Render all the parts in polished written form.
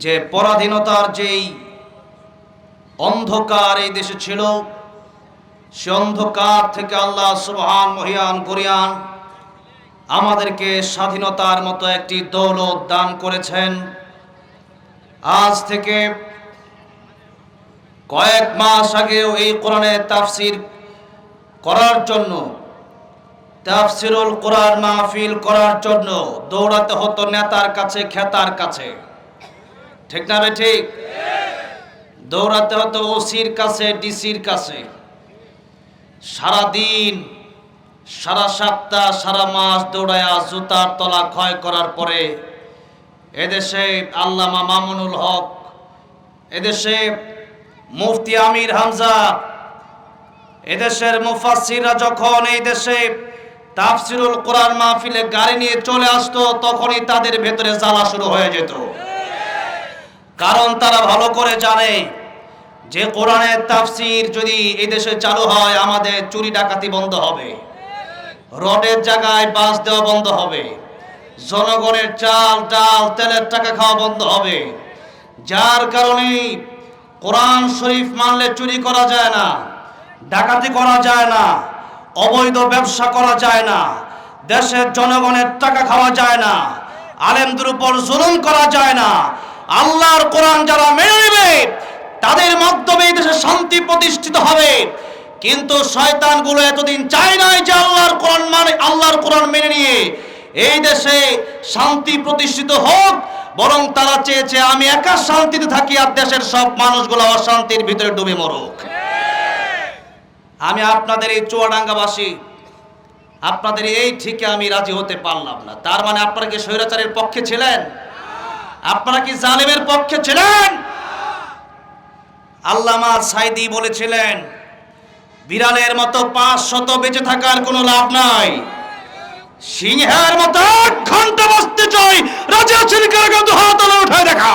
যে পরাধীনতার যেই অন্ধকার এই দেশে ছিল, সে অন্ধকার থেকে আল্লাহ সুবহান মহিয়ান করিয়ান আমাদেরকে স্বাধীনতার মতো একটি দৌলত দান করেছেন। আজ থেকে কয়েক মাস আগেও এই কোরআনের তাফসির করার জন্য, তাফসিরুল কোরআন মাহফিল করার জন্য দৌড়াতে হতো নেতার কাছে, খেতার কাছে, ঠিক না বে ঠিক? দৌড়াতে হতো ওসির কাছে, ডিসির কাছে। সারাদিন, সারা সপ্তাহ, সারা মাস দৌড়ায়া জুতার তলা ক্ষয় করার পরে এদেশে আল্লামা মামুনুল হক, এদেশে মুফতি আমির হামজা, এদেশের মুফাসসিররা যখন এই দেশে তাফসিরুল কোরআন মাহফিলে গাড়ি নিয়ে চলে আসতো, তখনই তাদের ভেতরে জ্বালা শুরু হয়ে যেত। কারণ তারা ভালো করে জানে যে কোরআনের তাফসির যদি এই দেশে চালু হয়, আমাদের চুরি ডাকাতি বন্ধ হবে, রডের জায়গায় বাস দেওয়া বন্ধ হবে, জনগণের চাল ডাল তেলের টাকা খাওয়া বন্ধ হবে। যার কারণে কোরআন শরীফ মানলে চুরি করা যায় না, ডাকাতি করা যায় না, অবৈধ ব্যবসা করা যায় না, দেশের জনগণের টাকা খাওয়া যায় না, আলেমদের উপর জুলুম করা যায় না। আল্লাহর কোরআন যারা মেনে নেবে তাদের মাধ্যমে এই দেশে শান্তি প্রতিষ্ঠিত হবে। কিন্তু শয়তানগুলো এতদিন চায় নাই যে আল্লাহর কোরআন মেনে নিয়ে এই দেশে শান্তি প্রতিষ্ঠিত হোক, বরং তারা চেয়েছে আমি একা শান্তিতে থাকি আর দেশের সব মানুষগুলো অশান্তির ভিতরে ডুবে মরুক। আমি আপনাদের এই চুয়াডাঙ্গাবাসী, আপনাদের এই ঠিকে আমি রাজি হতে পারলাম না। তার মানে আপনারা কি স্বৈরাচারের পক্ষে ছিলেন? আপনারা কি জালেমের পক্ষে ছিলেন? আল্লামা সাইদি বলেছিলেন, বিড়ালের মতো 500 বেঁচে থাকার কোনো লাভ নাই, সিংহের মতো 1 ঘন্টা বসতে চাই। রাজি আছেন কারা? তো হাত তুলে উঠায় দেখা।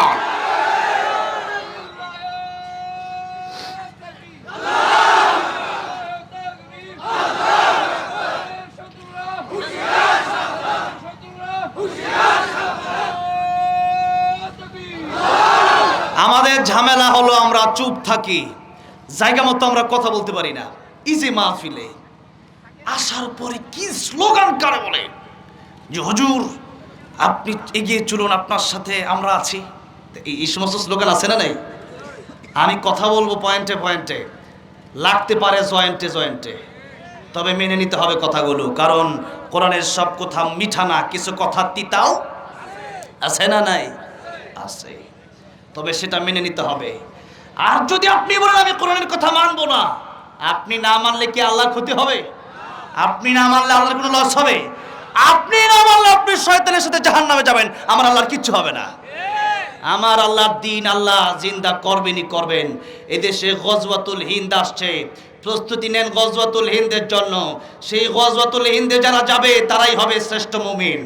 আমাদের ঝামেলা হলো আমরা চুপ থাকি, জায়গা মতো আমরা কথা বলতে পারি না। এই যে মাহফিলে আসার পরে কি স্লোগান কারে বলে যে হুজুর আপনি এগিয়ে চলুন, আপনার সাথে আমরা আছি, এই সমস্ত স্লোগান আছে না নাই? আমি কথা বলবো পয়েন্টে পয়েন্টে, লাগতে পারে জয়েন্টে জয়েন্টে, তবে মেনে নিতে হবে কথাগুলো। কারণ কোরআনের সব কথা মিঠা না, কিছু কথা তিতাও আছে না নাই? আছে, তবে সেটা মেনে নিতে হবে। আর যদি আপনি বলেন আমি কোরআনের কথা মানবো না, আপনি না মানলে কি আল্লাহর ক্ষতি হবে? আপনি না মানলে আল্লাহর কোনো লস হবে? আপনি না মানলে আপনি শয়তানের সাথে জাহান্নামে যাবেন, আমার আল্লাহর কিচ্ছু হবে না। আমার আল্লাহর দ্বীন আল্লাহ জিন্দা করবেনই করবেন। এদেশে গজওয়াতুল হিন্দ আসছে, প্রস্তুতি নেন গজওয়াতুল হিন্দের জন্য। সেই গজওয়াতুল হিন্দে যারা যাবে তারাই হবে শ্রেষ্ঠ মুমিন।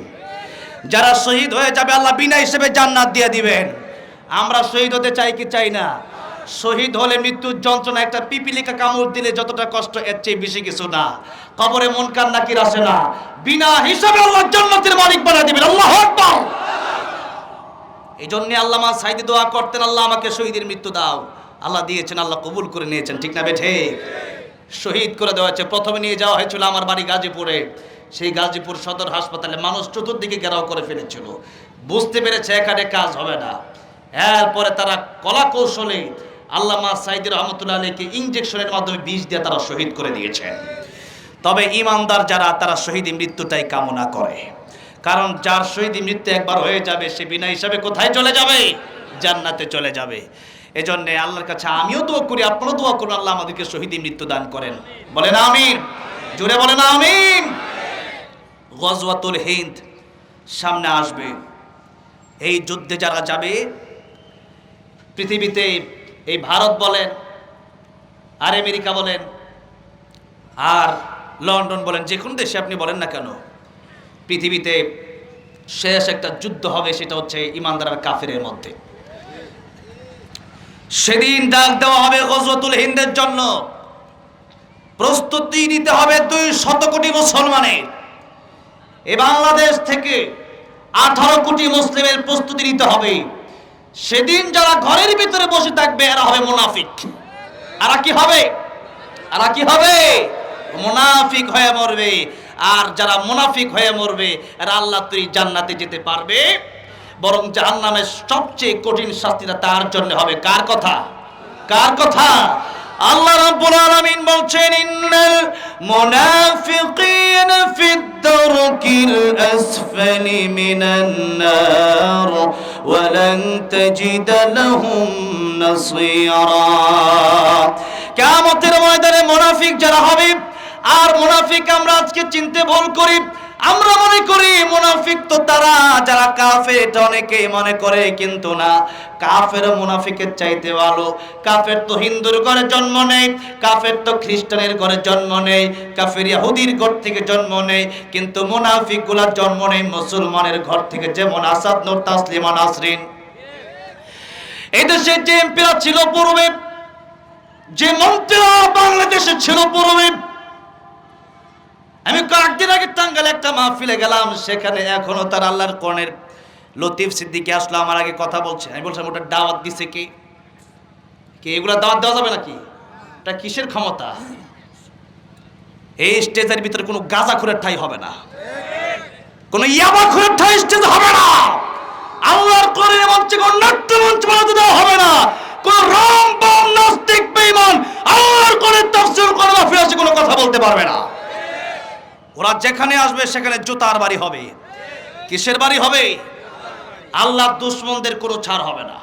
যারা শহীদ হয়ে যাবে আল্লাহ বিনা হিসেবে জান্নাত দিয়ে দিবেন। আমরা শহীদ হতে চাই কি চাই না? শহীদ হলে মৃত্যুর যন্ত্রণা, একটা পিপিলিকা কামড় দিলে যতটা কষ্ট, এর চেয়ে বেশি কিছু না। কবরে মুনকার নাকির আসে না, বিনা হিসাবে আল্লাহ জান্নাতের মালিক বানিয়ে দিবেন। আল্লাহু আকবার। এই জন্য আল্লামা সাইদি দোয়া করতেন, আল্লাহ আমাকে শহীদের মৃত্যু দাও। আল্লাহ দিয়েছেন, আল্লাহ কবুল করে নিয়েছেন, ঠিক না বেঠে? শহীদ করে দেওয়া হয়েছে। প্রথমে নিয়ে যাওয়া হয়েছিল আমার বাড়ি গাজীপুরে। সেই গাজীপুর সদর হাসপাতালে মানুষ চতুর্দিকে ঘেরাও করে ফেলেছিল। বুঝতে পেরেছে এখানে কাজ হবে না। এরপরে তারা কলা কৌশলে আল্লামা সাইদি রহমতুল্লাহ আলাইহিকে ইনজেকশনের মাধ্যমে বিষ দিয়ে তারা শহীদ করে দিয়েছেন। তবে ইমানদার যারা, তারা শহীদ মৃত্যুটাই কামনা করে। কারণ যার শহীদ মৃত্যু একবার হয়ে যাবে, সে বিনা হিসাবে কোথায় চলে যাবে? জান্নাতে চলে যাবে। এজন্য আল্লাহর কাছে আমিও দোয়া করি, আপনারাও দোয়া করুন, আল্লাহ আমাদেরকে শহীদ মৃত্যু দান করেন। বলেন আমিন, জোরে বলেন আমিন। গজওয়াতুল হিন্দ সামনে আসবে। এই যুদ্ধে যারা যাবে, পৃথিবীতে এই ভারত বলেন আর আমেরিকা বলেন আর লন্ডন বলেন, যে কোনো দেশে আপনি বলেন না কেন, পৃথিবীতে শেষ একটা যুদ্ধ হবে, সেটা হচ্ছে ইমানদার আর কাফেরের মধ্যে। সেদিন ডাক দেওয়া হবে গজওয়াতুল হিন্দের জন্য। প্রস্তুতি নিতে হবে 200 কোটি মুসলমানের। এই বাংলাদেশ থেকে 18 কোটি মুসলিমের প্রস্তুতি নিতে হবে। সেদিন যারা ঘরের ভিতরে বসে থাকবে এরা হবে মুনাফিক। এরা কি হবে? এরা কি হবে? মুনাফিক হয়ে মরবে। আর যারা মুনাফিক হয়ে মরবে এরা আল্লাহ তুই জান্নাতে যেতে পারবে, বরং জাহান্নামের সবচেয়ে কঠিন শাস্তিটা তার জন্য হবে। কার কথা? কার কথা? আল্লাহ রাব্বুল আলামিন বলছেন, ইন্নাল মুনাফিকিনা ফিদ দারকিল আসফালি মিনান নার ওয়া লান তাজিদ লাহুম নাসীরা। কিয়ামতের ময়দানে মুনাফিক যারা হবে, আর মুনাফিক আমরা আজকে চিনতে ভুল করি। আমরা মনে করি মুনাফিক তো তারা যারা কাফের, এটা অনেকে মনে করে, কিন্তু না, কাফের মুনাফিকের চাইতে ভালো। কাফের তো হিন্দুর ঘরে জন্ম নেয়, কাফের তো খ্রিস্টানের ঘরে জন্ম নেয়, কাফের ইহুদির ঘর থেকে জন্ম নেয়, কিন্তু মুনাফিক গুলা জন্ম নেয় মুসলমানের ঘর থেকে, যেমন আসাদ, নূর, তাসলিমা, নাসরিন। এই দেশে যে এমপিরা ছিল পূর্বে, যে মন্ত্রীরা বাংলাদেশে ছিল পূর্বে, আমি কয়েকদিন আগে টাঙ্গাইলে একটা মাহফিলে গেলাম, সেখানে এখনো তার আল্লাহর কোরআনের লতিফ সিদ্দিকী আসলো, আমার আগে কথা বলছে। আমি বলছিলাম ওটা দাওয়াত দিছে কে? কে? এগুলা দাওয়াত দেওয়া যাবে নাকি? এটা কিসের ক্ষমতা? এই স্টেজের ভিতরে কোনো গাঁজাখোরের ঠাঁই হবে না, কোনো ইয়াবাখোরের ঠাঁই স্টেজে হবে না, আল্লাহর কোরআনের মঞ্চে কোনো নাট্যমঞ্চ বানাতে দেওয়া হবে না, কোনো রং বম নাস্তিক বেঈমান আল্লাহর কোরআনের তাফসীর কোরআন মাহফিলে এসে কোনো কথা বলতে পারবে না। ওরা যেখানে আসবে সেখানে জুতার বাড়ি হবে। কিসের বাড়ি হবে? আল্লাহর দুশমনদের কোনো ছাড় হবে না।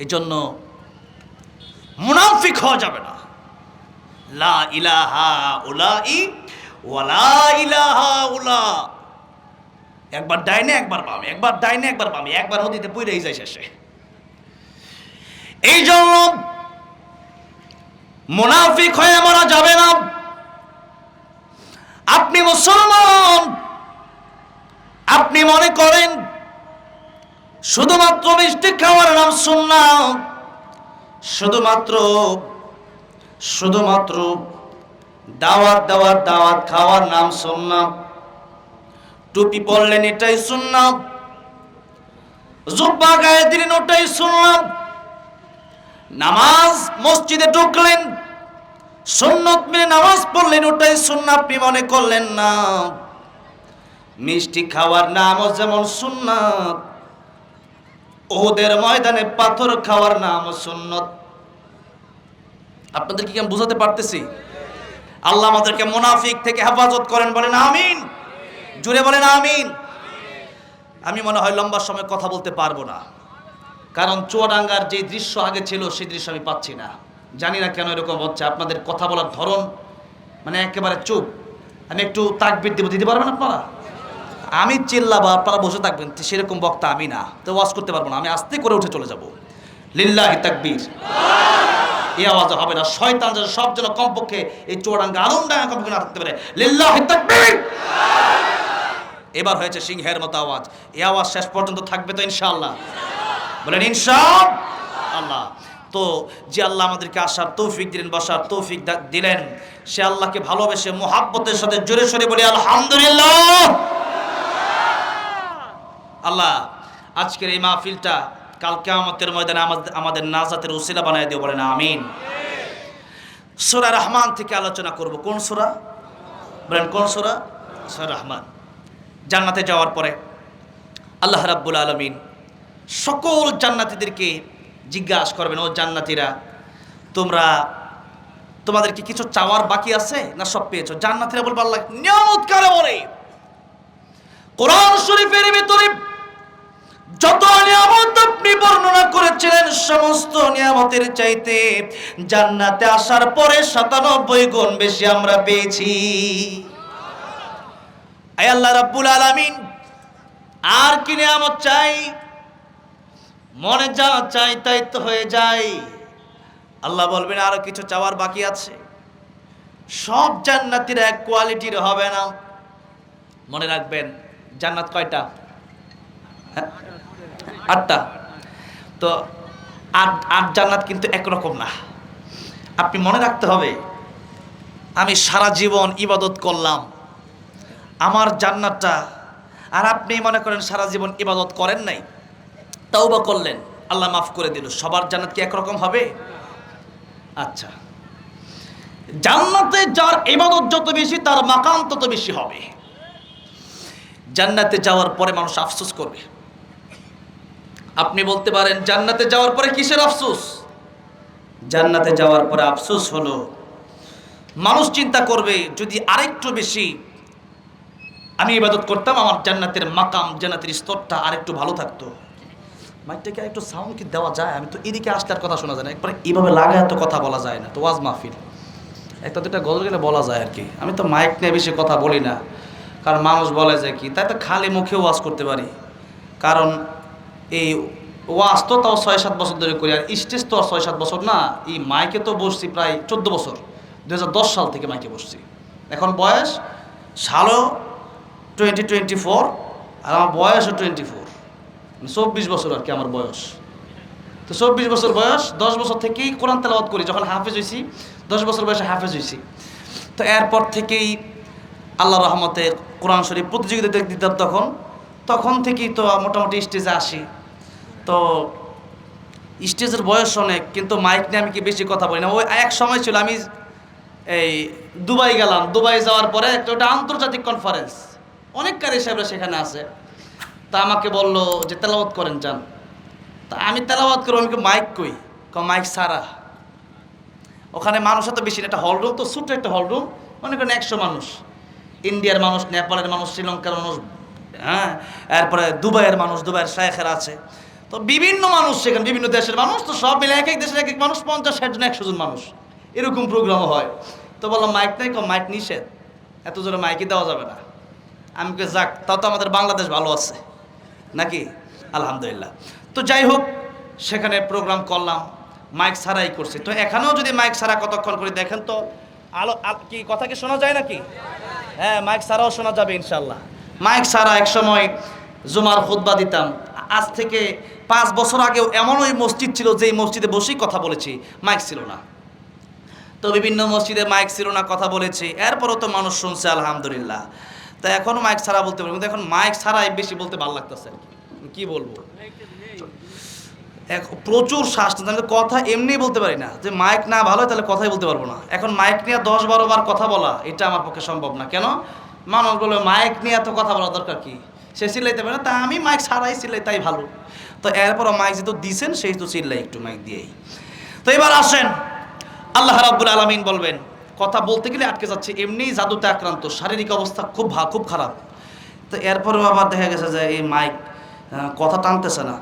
এই জন্য মুনাফিক হওয়া যাবে না। লা ইলাহা উলাই ওয়ালা ইলাহা উলা। একবার ডাইনে একবার বামে, একবার ডাইনে একবার বামে, একবার নদীতে পড়েই যায় শেষে। এই জন্য মুনাফিক হয়ে মারা যাবে না। আপনি মুসলমান, আপনি মনে করেন শুধুমাত্র মিষ্টি খাওয়ার নাম সুন্নাত, শুধুমাত্র দাওয়াত খাওয়ার নাম সুন্নাত, টুপি পরলেন এটাই সুন্নাত, জুব্বা গায়ে দিলেন ওটাই সুন্নাত, নামাজ মসজিদে ঢুকলেন সুন্নত মেনে নামাজ পড়লেন ওটাই সুন্নাত আপনি মনে করলেন না। মিষ্টি খাওয়ার নামও যেমন সুন্নাত, ওদের ময়দানে পাথর খাওয়ার নামও সুন্নাত। আপনাদের কি আমি বুঝাতে পারতেছি? আল্লাহ আমাদেরকে মুনাফিক থেকে হেফাজত করেন, বলেন আমিন। জুড়ে বলেন আমিন। আমি মনে হয় লম্বা সময় কথা বলতে পারবো না, কারণ চুয়াডাঙ্গার যে দৃশ্য আগে ছিল সেই দৃশ্য আমি পাচ্ছি না। জানি না কেন এরকম হচ্ছে, আপনাদের কথা বলার ধরন মানে একেবারে চুপ। আমি একটু তাকবীর দেব, দিতে পারবেন আপনারা? আমি চিল্লাবো, আপনারা বসে থাকবেন, সেরকম বক্তা আমি না, তো ওয়াজ করতে পারবো না। আমি আস্তে করে উঠে চলে যাব। লিল্লাহি তাকবীর। এই আওয়াজ হবে না, শয়তান যেন সব যেন কমপক্ষে এই চুয়াডাঙ্গা আলমডাঙ্গা কমপক্ষে না থাকতে পারে। লিল্লাহি তাকবীর। এবার হয়েছে সিংহের মতো আওয়াজ। এই আওয়াজ শেষ পর্যন্ত থাকবে তো ইনশাআল্লাহ? বলেন ইনশাআল্লাহ। তো যে আল্লাহ আমাদেরকে আসার তৌফিক দিলেন, বসার তৌফিক দিলেন, সে আল্লাহকে ভালোবেসে মুহাব্বতের সাথে জোরে সোরে বলি আলহামদুলিল্লাহ। আল্লাহ আজকের এই মাহফিলটা কাল কিয়ামতের ময়দানে আমাদের নাজাতের উসিলা বানায় দিও, বলেন আমিন। সূরা রহমান থেকে আলোচনা করব। কোন সূরা? বলেন কোন সূরা? সূরা রহমান। জান্নাতে যাওয়ার পরে আল্লাহ রাব্বুল আলামিন সকল জান্নাতীদেরকে জিজ্ঞাসা করবেন, ও জান্নাতীরা, তোমাদের কি কিছু চাওয়ার বাকি আছে না সব পেয়েছো? জান্নাতীরা বলবে আল্লাহ নিয়ামত কারে বলে? কোরআন শরীফের ভিতরে যত নিয়ামত আপনি বর্ণনা করেছিলেন, সমস্ত নিয়ামতের চাইতে জান্নাতে আসার পরে ৯৭ গুণ বেশি আমরা পেয়েছি। আয় আল্লাহ রাব্বুল আলামিন, আর কি নিয়ামত চাই? মনে যা চাই তাই তো হয়ে যায়। আল্লাহ বলবেন আরো কিছু চাওয়ার বাকি আছে। সব জান্নাতীরা এক কোয়ালিটির হবে না। মনে রাখবেন, জান্নাত কয়টা? ৮টা। তো আট জান্নাত কিন্তু একরকম না। আপনি মনে রাখতে হবে, আমি সারা জীবন ইবাদত করলাম, আমার জান্নাতটা, আর আপনি মনে করেন সারা জীবন ইবাদত করেন নাই, তাওবা করলেন, আল্লাহ মাফ করে দিল। সবার জান্নাত কি একরকম হবে? আচ্ছা, জান্নাতে যার ইবাদত যত বেশি তার মাকাম তত বেশি হবে। জান্নাতে যাওয়ার পরে মানুষ আফসোস করবে। আপনি বলতে পারেন জান্নাতে যাওয়ার পরে কিসের আফসোস? জান্নাতে যাওয়ার পরে আফসোস হলো মানুষ চিন্তা করবে যদি আরেকটু বেশি আমি ইবাদত করতাম আমার জান্নাতের মাকাম, জান্নাতের স্তরটা আরেকটু ভালো থাকতো। মাইকটাকে একটু সাউন্ড কি দেওয়া যায়? আমি তো এদিকে আসলে আর কথা শোনা যায় না, একবারে এইভাবে লাগায় তো কথা বলা যায় না, তো ওয়াজ মাহফিল একটা দুটা গজল গেলে বলা যায় আর কি। আমি তো মাইক নিয়ে বেশি কথা বলি না, কারণ মানুষ বলে যে কি, তাই তো খালি মুখেও ওয়াজ করতে পারি। কারণ এই ওয়াজ তো তাও ৬-৭ বছর ধরে করি, আর স্টেজ তো আর ৬-৭ বছর না। এই মাইকে তো বসছি প্রায় 14 বছর, 2010 সাল থেকে মাইকে বসছি। এখন বয়স সালও 2024, আর আমার বয়সও 24, 24 বছর আর কি আমার বয়স। তো 24 বছর বয়স, 10 বছর থেকেই কোরআন তেলাওয়াত করি। যখন হাফেজ হয়েছি 10 বছর বয়সে হাফেজ হয়েছি। তো এরপর থেকেই আল্লাহ রহমতে কোরআন শরীফ প্রতিযোগিতা দিতাম, তখন থেকেই তো মোটামুটি স্টেজে আসি। তো স্টেজের বয়স অনেক, কিন্তু মাইক নিয়ে আমি কি বেশি কথা বলি না। ওই এক সময় ছিল আমি এই দুবাই গেলাম, দুবাই যাওয়ার পরে ওটা আন্তর্জাতিক কনফারেন্স, অনেক কারি সাহেবরা সেখানে আছে। তা আমাকে বললো যে তেলাওয়াত করেন যান। তা আমি তেলাওয়াত করবো, আমি মাইক কই, মাইক সারা। ওখানে মানুষ এত বেশি না, একটা হলরুম তো, ছোট্ট একটা হলরুম, মনে করেন 100 মানুষ, ইন্ডিয়ার মানুষ, নেপালের মানুষ, শ্রীলঙ্কার মানুষ, হ্যাঁ, এরপরে দুবাইয়ের মানুষ, দুবাইয়ের শায়েখেরা আছে। তো বিভিন্ন মানুষ সেখানে, বিভিন্ন দেশের মানুষ, তো সব মিলে এক এক দেশের এক এক মানুষ, 50-60 জন 100 জন মানুষ, এরকম প্রোগ্রামও হয়। তো বললাম মাইক নাই, মাইক নিষেধ, এত জোরে মাইকই দেওয়া যাবে না। আমি যাক, তাও তো আমাদের বাংলাদেশ ভালো আছে নাকি, আলহামদুলিল্লাহ। তো যাই হোক, সেখানে প্রোগ্রাম করলাম, মাইক ছাড়াই করছি। তো এখানেও যদি মাইক ছাড়া কতক্ষণ করে দেখেন তো আলো কি কথা কি শোনা যায় নাকি? হ্যাঁ, মাইক ছাড়াও শোনা যাবে ইনশাল্লাহ। মাইক ছাড়া এক সময় জুমার খুতবা দিতাম। আজ থেকে 5 বছর আগেও এমন ওই মসজিদ ছিল যেই মসজিদে বসেই কথা বলেছি, মাইক ছিল না। তো বিভিন্ন মসজিদে মাইক ছিল না, কথা বলেছি, এরপরও তো মানুষ শুনছে আলহামদুলিল্লাহ। তো এখনও মাইক ছাড়া বলতে পারি, কিন্তু এখন মাইক ছাড়াই বেশি বলতে ভালো লাগতেছে আর কি বলবো, প্রচুর শ্বাস, আমি কথা এমনি বলতে পারি না। যে মাইক না ভালো হয় তাহলে কথাই বলতে পারবো না। এখন মাইক নিয়ে 10-12 বার কথা বলা, এটা আমার পক্ষে সম্ভব না। কেন? মানুষ বলে মাইক নিয়ে এত কথা বলা দরকার কি, সে চিল্লাইতে পারে না, তা আমি মাইক ছাড়াই চিল্লাই, তাই ভালো। তো এরপর মাইক যেহেতু দিছেন সেই তো চিল্লাই একটু মাইক দিয়েই। তো এবার আসেন, আল্লাহ রাব্বুল আলামিন বলবেন, কথা বলতে গেলে আটকে যাচ্ছে, এমনিই জাদুতে আক্রান্ত, শারীরিক অবস্থা খুব খারাপ। তো এরপরেও আবার দেখা গেছে যে এই মাইক কথা টানতেছে না।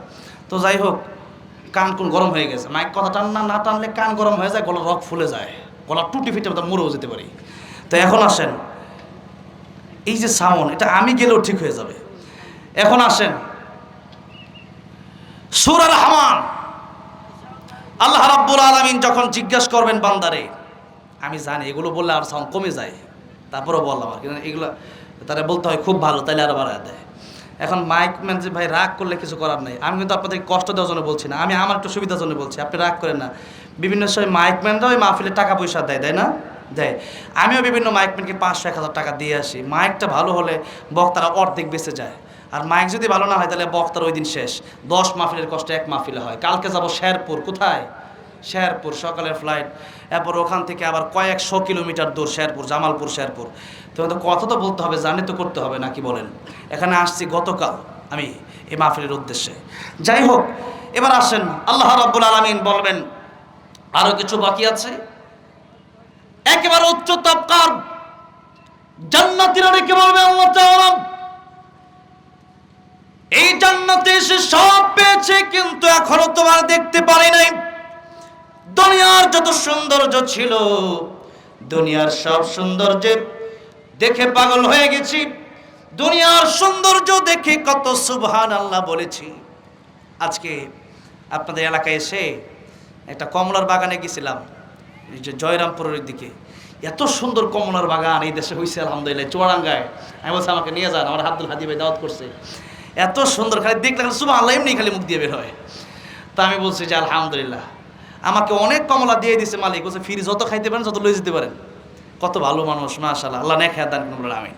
তো যাই হোক, কান কোন গরম হয়ে গেছে, মাইক কথা না টানলে কান গরম হয়ে যায়, গলার রক ফুলে যায়, গলার টুটি ফিটে মরেও যেতে পারি। তো এখন আসেন, এই যে সাউন্ড, এটা আমি গেলেও ঠিক হয়ে যাবে। এখন আসেন সূরা রহমান, আল্লাহ রাব্বুল আলামিন যখন জিজ্ঞাসা করবেন বান্দারে, আমি জানি এগুলো বললে আর সাউন্ড কমে যায়, তারপরেও বললাম আর কি, এগুলো তারা বলতে হয় খুব ভালো, তাইলে আরো বাড়ায় দেয়। এখন মাইক ম্যান যে ভাই রাগ করলে কিছু করার নেই, আমি কিন্তু আপনাদের কষ্ট দেওয়ার জন্য বলছি না, আমি আমার একটু সুবিধার জন্য বলছি, আপনি রাগ করেন না। বিভিন্ন সময় মাইক ম্যানরা ওই মাহফিলে টাকা পয়সা দেয় না, দেয়। আমিও বিভিন্ন মাইক ম্যানকে 500-1000 টাকা দিয়ে আসি। মাইকটা ভালো হলে বক্তারা অর্ধেক বেঁচে যায়, আর মাইক যদি ভালো না হয় তাহলে বক্তার ওই দিন শেষ। 10 মাহফিলের কষ্ট 1 মাহফিলে হয়। কালকে যাব শেরপুর, কোথায়? শেরপুর, সকালের ফ্লাইট, এরপর ওখান থেকে আবার কয়েকশো কিলোমিটার দূর শেরপুর, জামালপুর শেরপুর। তোমাদের কথা তো বলতে হবে, জানি তো করতে হবে নাকি বলেন। এখানে আসছি গতকাল আমি এই মাহফিলের উদ্দেশ্যে। যাই হোক, এবার আসেন, আল্লাহ রাব্বুল আলামিন বলবেন আরো কিছু বাকি আছে। একেবারে উচ্চ তাবকার জান্নাতীরা রেখে বলবে, আল্লাহ তাআলা এই জান্নাতে এসে সব পেয়েছে, কিন্তু এখনো তোমার দেখতে পারি নাই। দুনিয়ার যত সৌন্দর্য ছিল, দুনিয়ার সব সৌন্দর্যে দেখে পাগল হয়ে গেছি, দুনিয়ার সৌন্দর্য দেখে কত সুবহানাল্লাহ বলেছি। আজকে আপনাদের এলাকায় এসে একটা কমলার বাগানে গেছিলাম, এই যে জয়রামপুরের দিকে, এত সুন্দর কমলার বাগান এই দেশে হয়েছে আলহামদুলিল্লাহ, চুয়াডাঙ্গায়। আমি বলছি আমাকে নিয়ে যান, আমার আব্দুল হাদি ভাই দাওয়াত করছে, এত সুন্দর, খালি দেখলে সুবহানাল্লাহ এমনি খালি মুখ দিয়ে বের হয়। তা আমি বলছি যে আলহামদুলিল্লাহ, আমাকে অনেক কমলা দিয়ে দিছে মালিক, বলছে ফ্রি যত খাইতে পারেন যত লয়ে যেতে পারেন। কত ভালো মানুষ, মাশাআল্লাহ, আল্লাহ নেক হায়াত দান করুন। আমি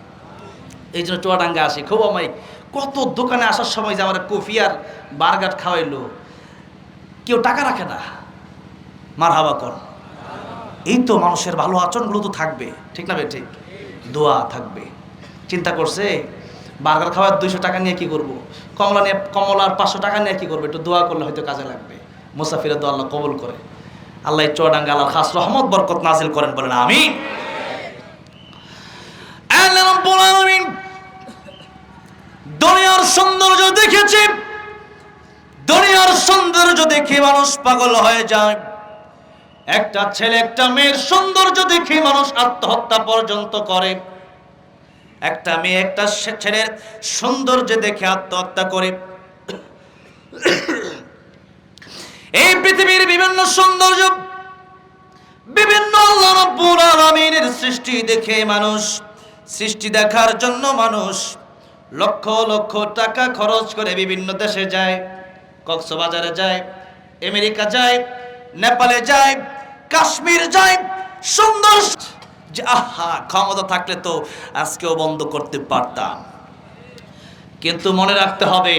এই জন্য চুয়াডাঙ্গা আসি, খুব আমি কত দোকানে আসার সময় যে আমার কফি আর বার্গার খাওয়াইলো, কেউ টাকা রাখে না। মারহাবা কর। এই তো মানুষের ভালো আচরণগুলো তো থাকবে, ঠিক না ভাই? ঠিক। দোয়া থাকবে। চিন্তা করছে বার্গার খাওয়ার 200 টাকা নিয়ে কি করব, কমলার 500 টাকা নিয়ে কি করবো, একটু দোয়া করলে হয়তো কাজে লাগবে। মুসাফিরের দোয়া আল্লাহ কবুল করে। আল্লাহ চুয়াডাঙ্গা আল্লাহ খাস রহমত বরকত নাজিল করেন, বলেন আমিন। আল্লাহ রাব্বুল আলামিন দুনিয়ার সৌন্দর্য দেখেছে, দুনিয়ার সৌন্দর্য দেখে মানুষ পাগল হয়ে যায়। একটা ছেলে একটা মেয়ের সৌন্দর্য দেখে মানুষ আত্মহত্যা পর্যন্ত করে। একটা মেয়ে একটা ছেলের সৌন্দর্য দেখে আত্মহত্যা করে। এই পৃথিবীর বিভিন্ন সৌন্দর্য, বিভিন্ন আল্লাহ রাব্বুল আলামিনের সৃষ্টি দেখে মানুষ, সৃষ্টি দেখার জন্য মানুষ লক্ষ লক্ষ টাকা খরচ করে বিভিন্ন দেশে যায়। কক্সবাজারে যায়, আমেরিকা যায়, নেপালে যায়, কাশ্মীর যায়। সুন্দর যে আহা, ক্ষমতা থাকলে তো আজকেও বন্ধ করতে পারতাম। কিন্তু মনে রাখতে হবে,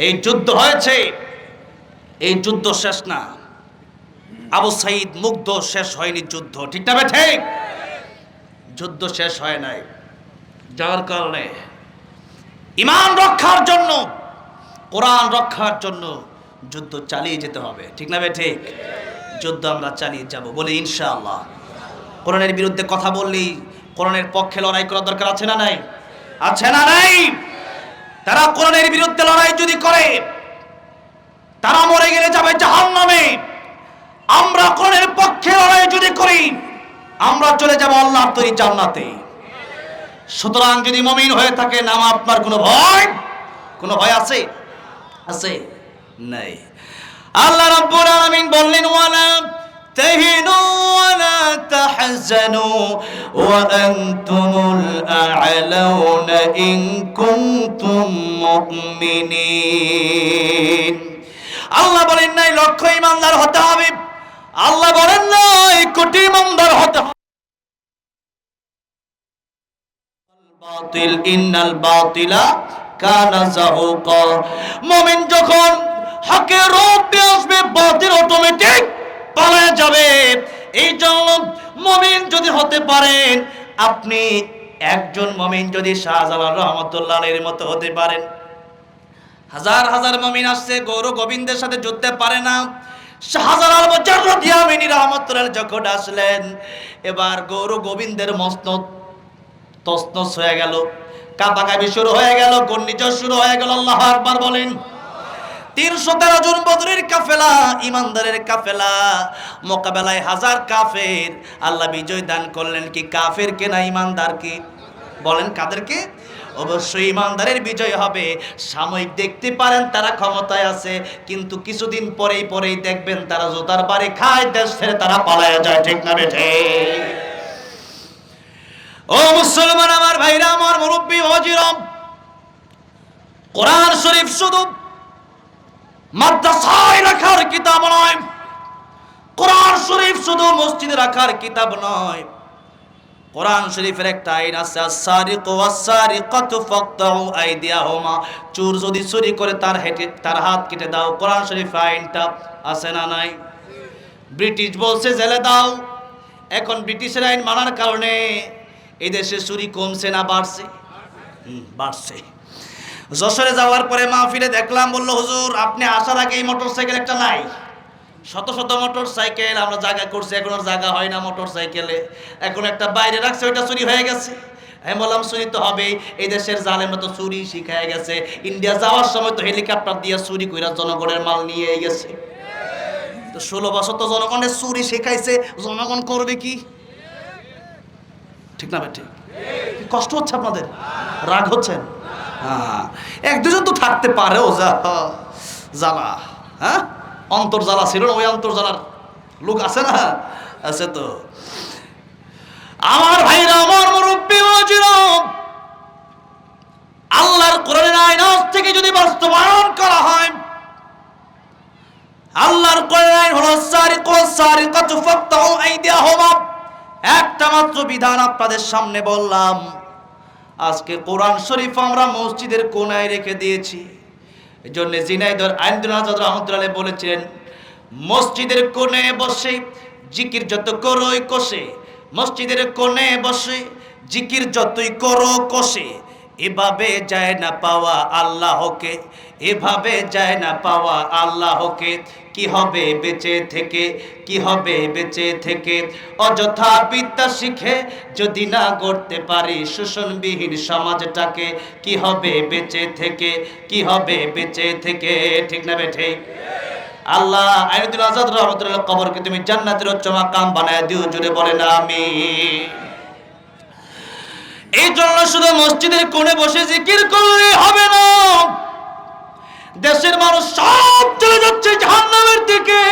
এই যুদ্ধ হয়েছে, এই যুদ্ধ শেষ না। আবু সাইদ মুগ্ধ শেষ হয়নি যুদ্ধ, ঠিক না বেঠে? যুদ্ধ শেষ হয় নাই। যার কারণে ঈমান রক্ষার জন্য, কোরআন রক্ষার জন্য যুদ্ধ চালিয়ে যেতে হবে, ঠিক না বেঠে? যুদ্ধ আমরা চালিয়ে যাব, বলি ইনশাআল্লাহ। কোরআনের বিরুদ্ধে কথা বললেই কোরআনের পক্ষে লড়াই করার দরকার আছে না নাই? আছে না নাই? তারা কোরআনের বিরুদ্ধে লড়াই যদি করে তারা মরে গেলে যাবে জাহান্নামে। আমরা কোরআনের পক্ষে লড়াই যদি করি আমরা চলে যাব আল্লাহর তৈরি জান্নাতে। সুতরাং যদি মুমিন হয়ে থাকেন, আপনার কোনো ভয় আছে? আছে? নাই। আল্লাহ রাব্বুল আলামিন বললেন, ওয়ালা তাহিনু ওয়ালা তাহজানু ওয়া আনতুমুল আ'লাউনা ইন কুনতুম মুমিনিন। আল্লাহ বলেন নাই লক্ষ ইমানদার হতে হবে, আল্লাহ বলেন নাই কোটি ইমানদার হতে হবে। বাতিল ইন্নাল বাতিলা কানা যাহুকা। মুমিন যখন হকের রূপ দিয়ে আসবে, বাতিল অটোমেটিক পালিয়ে যাবে। এই জন্য মুমিন যদি হতে পারেন, আপনি একজন মুমিন যদি শাহজালাল রহমাতুল্লাহ আলাইহির মতো হতে পারেন। হাজার হাজার মুমিন আসছে, গৌর গোবিন্দের সাথে যুদ্ধে পারে না। শাহজালাল মুজাররদ ইয়ামিনী রহমাতুল্লাহ যখন আসলেন, এবার গৌর গোবিন্দের মসনদ তসনস হয়ে গেল, কাঁপাকাঁপি শুরু হয়ে গেল, ঘূর্ণিঝড় শুরু হয়ে গেল। আল্লাহু আকবার বলেন। 313 জন বদরের কাফেলা, ইমানদারের কাফেলা মোকাবেলায় হাজার কাফের। আল্লাহ বিজয় দান করলেন কি কাফেরকে না ইমানদারকে? বলেন কাদেরকে? অবশ্যই ইমানদারের বিজয় হবে। সাময়িক দেখতে পারেন তারা ক্ষমতায় আছে, কিন্তু কিছুদিন পরেই দেখবেন তারা জোতার বাড়ি খায়, দেশ ছেড়ে তারা পালায় যায়, ঠিক না বেঠে? ও মুসলমান আমার ভাইরা, আমার মুরব্বী ওয়াজিরাম, কোরআন শরীফ শুধু মাদ্রাসায় রাখার কিতাব নয়, কোরআন শরীফ শুধু মসজিদে রাখার কিতাব নয়। কোরআন শরীফের একটা আইন আছে, আস-সারিকু ওয়াস-সারিকাতু ফাকতাউ আইদিয়াহুমা। চোর যদি চুরি করে তার হাত কেটে দাও। কোরআন শরীফে আইনটা আছে না নাই? ব্রিটিশ বলছে জেলে দাও। এখন ব্রিটিশের আইন মানার কারণে এই দেশে চুরি কমছে না বাড়ছে? বাড়ছে। যশোরে যাওয়ার পরে মাহফিলে দেখলাম, বললো হুজুর আপনি আসার আগে এই মোটরসাইকেল একটা নাই, শত শত মোটরসাইকেল আমরা জায়গা করছি, এখন আর জায়গা হয় না মোটরসাইকেলে, এখন একটা বাইরে রাখছে, ওইটা চুরি হয়ে গেছে। আমি বললাম চুরি তো হবে, এই দেশের জালেমরা তো চুরি শিখায় গেছে। ইন্ডিয়া যাওয়ার সময় তো হেলিকপ্টার দিয়ে চুরি কইরা জনগণের মাল নিয়ে গেছে। তো 16 বছর তো জনগণের চুরি শেখাইছে, জনগণ করবে কি? ঠিক না ভাই? ঠিক। কষ্ট হচ্ছে আপনাদের? রাগ হচ্ছেন? হ্যাঁ, এক দুজন তো থাকতে পারে, ও জ্বালা, হ্যাঁ অন্তর জ্বালা ছিল না, ওই অন্তর জ্বালার লোক আছে না? আছে তো। আমার ভাইরা, আমার মুরব্বী ওয়াজিরা, আল্লাহর কোরআনের আইন আজ থেকে যদি বাস্তবায়ন করা হয়, আল্লাহর কোরআনের আইন হলো সারিকু ওয়াস-সারিকাতু ফাকতাউ আইদিয়াহুমা। একটা মাত্র বিধান আপনাদের সামনে বললাম, আজকে কোরআন শরীফ আমরা মসজিদের কোনায় রেখে দিয়েছি। এই জন্য জিনাইদর আইনুল আজাদ রহমতুল্লাহ বলেছিলেন, মসজিদের কোণে বসে জিকির যত করোই কষে, মসজিদের কোণে বসে জিকির যতই করো কষে, এভাবে যায় না পাওয়া আল্লাহকে, এভাবে যায় না পাওয়া আল্লাহকে। কি হবে বেঁচে থেকে, কি হবে বেঁচে থেকে, অযথা বিদ্যা শিখে যদি না গড়তে পারি শোষণবিহীন সমাজটাকে। কি হবে বেঁচে থেকে, কি হবে বেঁচে থেকে, ঠিক না বেঠে? আল্লাহ আইনুল আজাদ রহমতুল্লাহ কবরকে তুমি জান্নাতের উচ্চ মাকাম বানায় দিও, জুড়ে বলেন আমিন। এই জন্য শুধু মসজিদের কোণে বসে জিকির করলে হবে না। দেশের মানুষ সব চলে যাচ্ছে জাহান্নামের দিকে,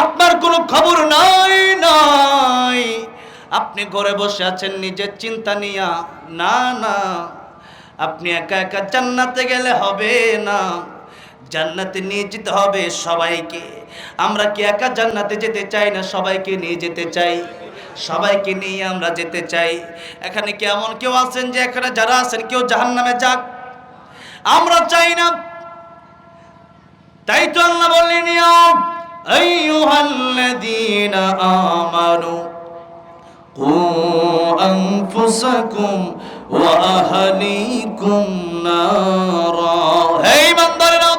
আপনার কোনো খবর নাই নাই। আপনি ঘরে বসে আছেন নিজের চিন্তা নিয়া, না না, আপনি একা একা জান্নাতে গেলে হবে না, জান্নাতে নিয়ে যেতে হবে সবাইকে। আমরা কি একা জান্নাতে যেতে চাই না সবাইকে নিয়ে যেতে চাই? সবাইকে নিয়ে আমরা যেতে চাই। এখানে কি এমন কেউ আছেন যে এখানে যারা আছেন কেউ জাহান্নামে যাক? আমরা চাই না। তাই তো আল্লাহ বললেন, ইয়া আইয়ুহাল্লাযীনা আমানু কু আনফুসাকুম ওয়া আহলিকুম নারা। হে ঈমানদারেরা,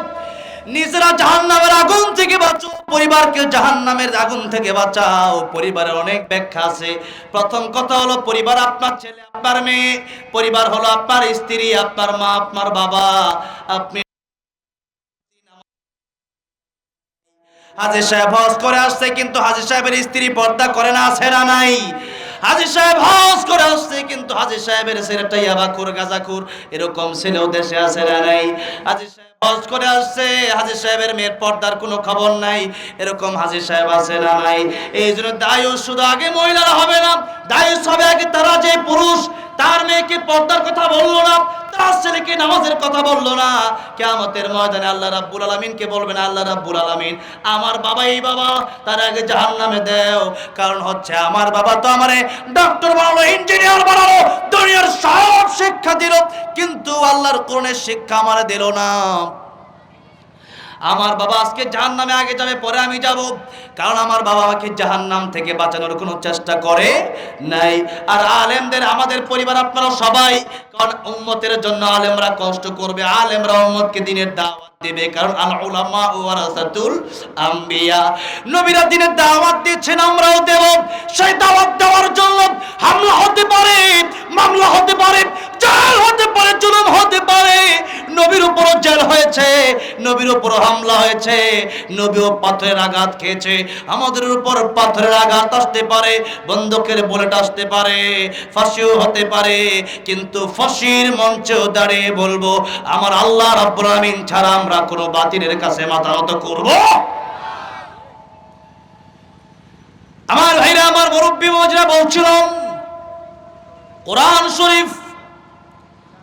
নিজেরা জাহান্নামের আগুন থেকে বাঁচো, পরিবারকে জাহান্নামের আগুন থেকে বাঁচাও। পরিবারের অনেক ব্যাখ্যা আছে। প্রথম কথা হলো পরিবার আপনার ছেলে আপনার মেয়ে, পরিবার হলো আপনার স্ত্রী, আপনার মা, আপনার বাবা। আপনি হাজী সাহেব হজ করে আসছে, কিন্তু হাজী সাহেবের স্ত্রী পর্দা করে না, আছে না নাই? হাজী সাহেব হজ করে আসছে, কিন্তু হাজী সাহেবের ছেলেটা ইয়াবাখোর গাঁজাখোর, এরকম ছেলেও দেশে আছে না নাই? হাজী সাহেব হজ করে আসছে, হাজী সাহেবের মেয়ের পর্দার কোনো খবর নাই, এরকম হাজী সাহেব আছে না নাই? এই জন্য দায়ুস শুধু আগে মহিলারা হবে না, দায়ুস হবে আগে তারা যে পুরুষ তার মেয়েকে পর্দার কথা বললো না, তার ছেলেকে নামাজের কথা বললো না, কিয়ামতের ময়দানে আল্লাহ রাব্বুল আলামিনকে বলবেন, আল্লাহ রাব্বুল আলামিন আমার বাবা এই বাবা তার আগে জাহান্নামে দেও। কারণ হচ্ছে আমার বাবা তো আমারে ডক্টর বানালো, ইঞ্জিনিয়ার বানালো, দুনিয়ার সব শিক্ষা দিল, কিন্তু আল্লাহর কোরআনের শিক্ষা আমারে দিল না। আমার বাবা আজকে জাহান্নামে আগে যাবে, পরে আমি যাব, কারণ আমার বাবা আমাকে জাহান্নাম থেকে বাঁচানোর কোনো চেষ্টা করে নাই। আর আলেমদের, আমাদের পরিবার আপনারা সবাই, কারণ উম্মতের জন্য আলেমরা কষ্ট করবে, আলেমরা উম্মতকে দ্বীনের দাওয়াত দেবে, কারণ আল উলামা ওয়ারাসাতুল আম্বিয়া, নবীরা দ্বীনের দাওয়াত দিচ্ছেন, আমরাও দেব। সেই দাওয়াত দেওয়ার জন্য হামলা হতে পারে, মামলা হতে পারে, জেল হতে পারে, জুলুম হতে পারে। নবীর উপরও জেল হয়েছে, নবীর উপরও হামলা হয়েছে, নবীও পাথরের আঘাত খেয়েছে, আমাদের উপর পাথরের আঘাত আসতে পারে, বন্দুকের বুলেট আসতে পারে, ফাঁসিও হতে পারে, কিন্তু ফাঁসির মঞ্চেও দাঁড়িয়ে বলবো আমার আল্লাহ রাব্বুল আমিন ছাড়া আমরা কোনো বাতিলের কাছে মাথা নত করব। আমার ভাইরা, আমার মুরব্বী মজরা বলছিলাম, কোরআন শরীফ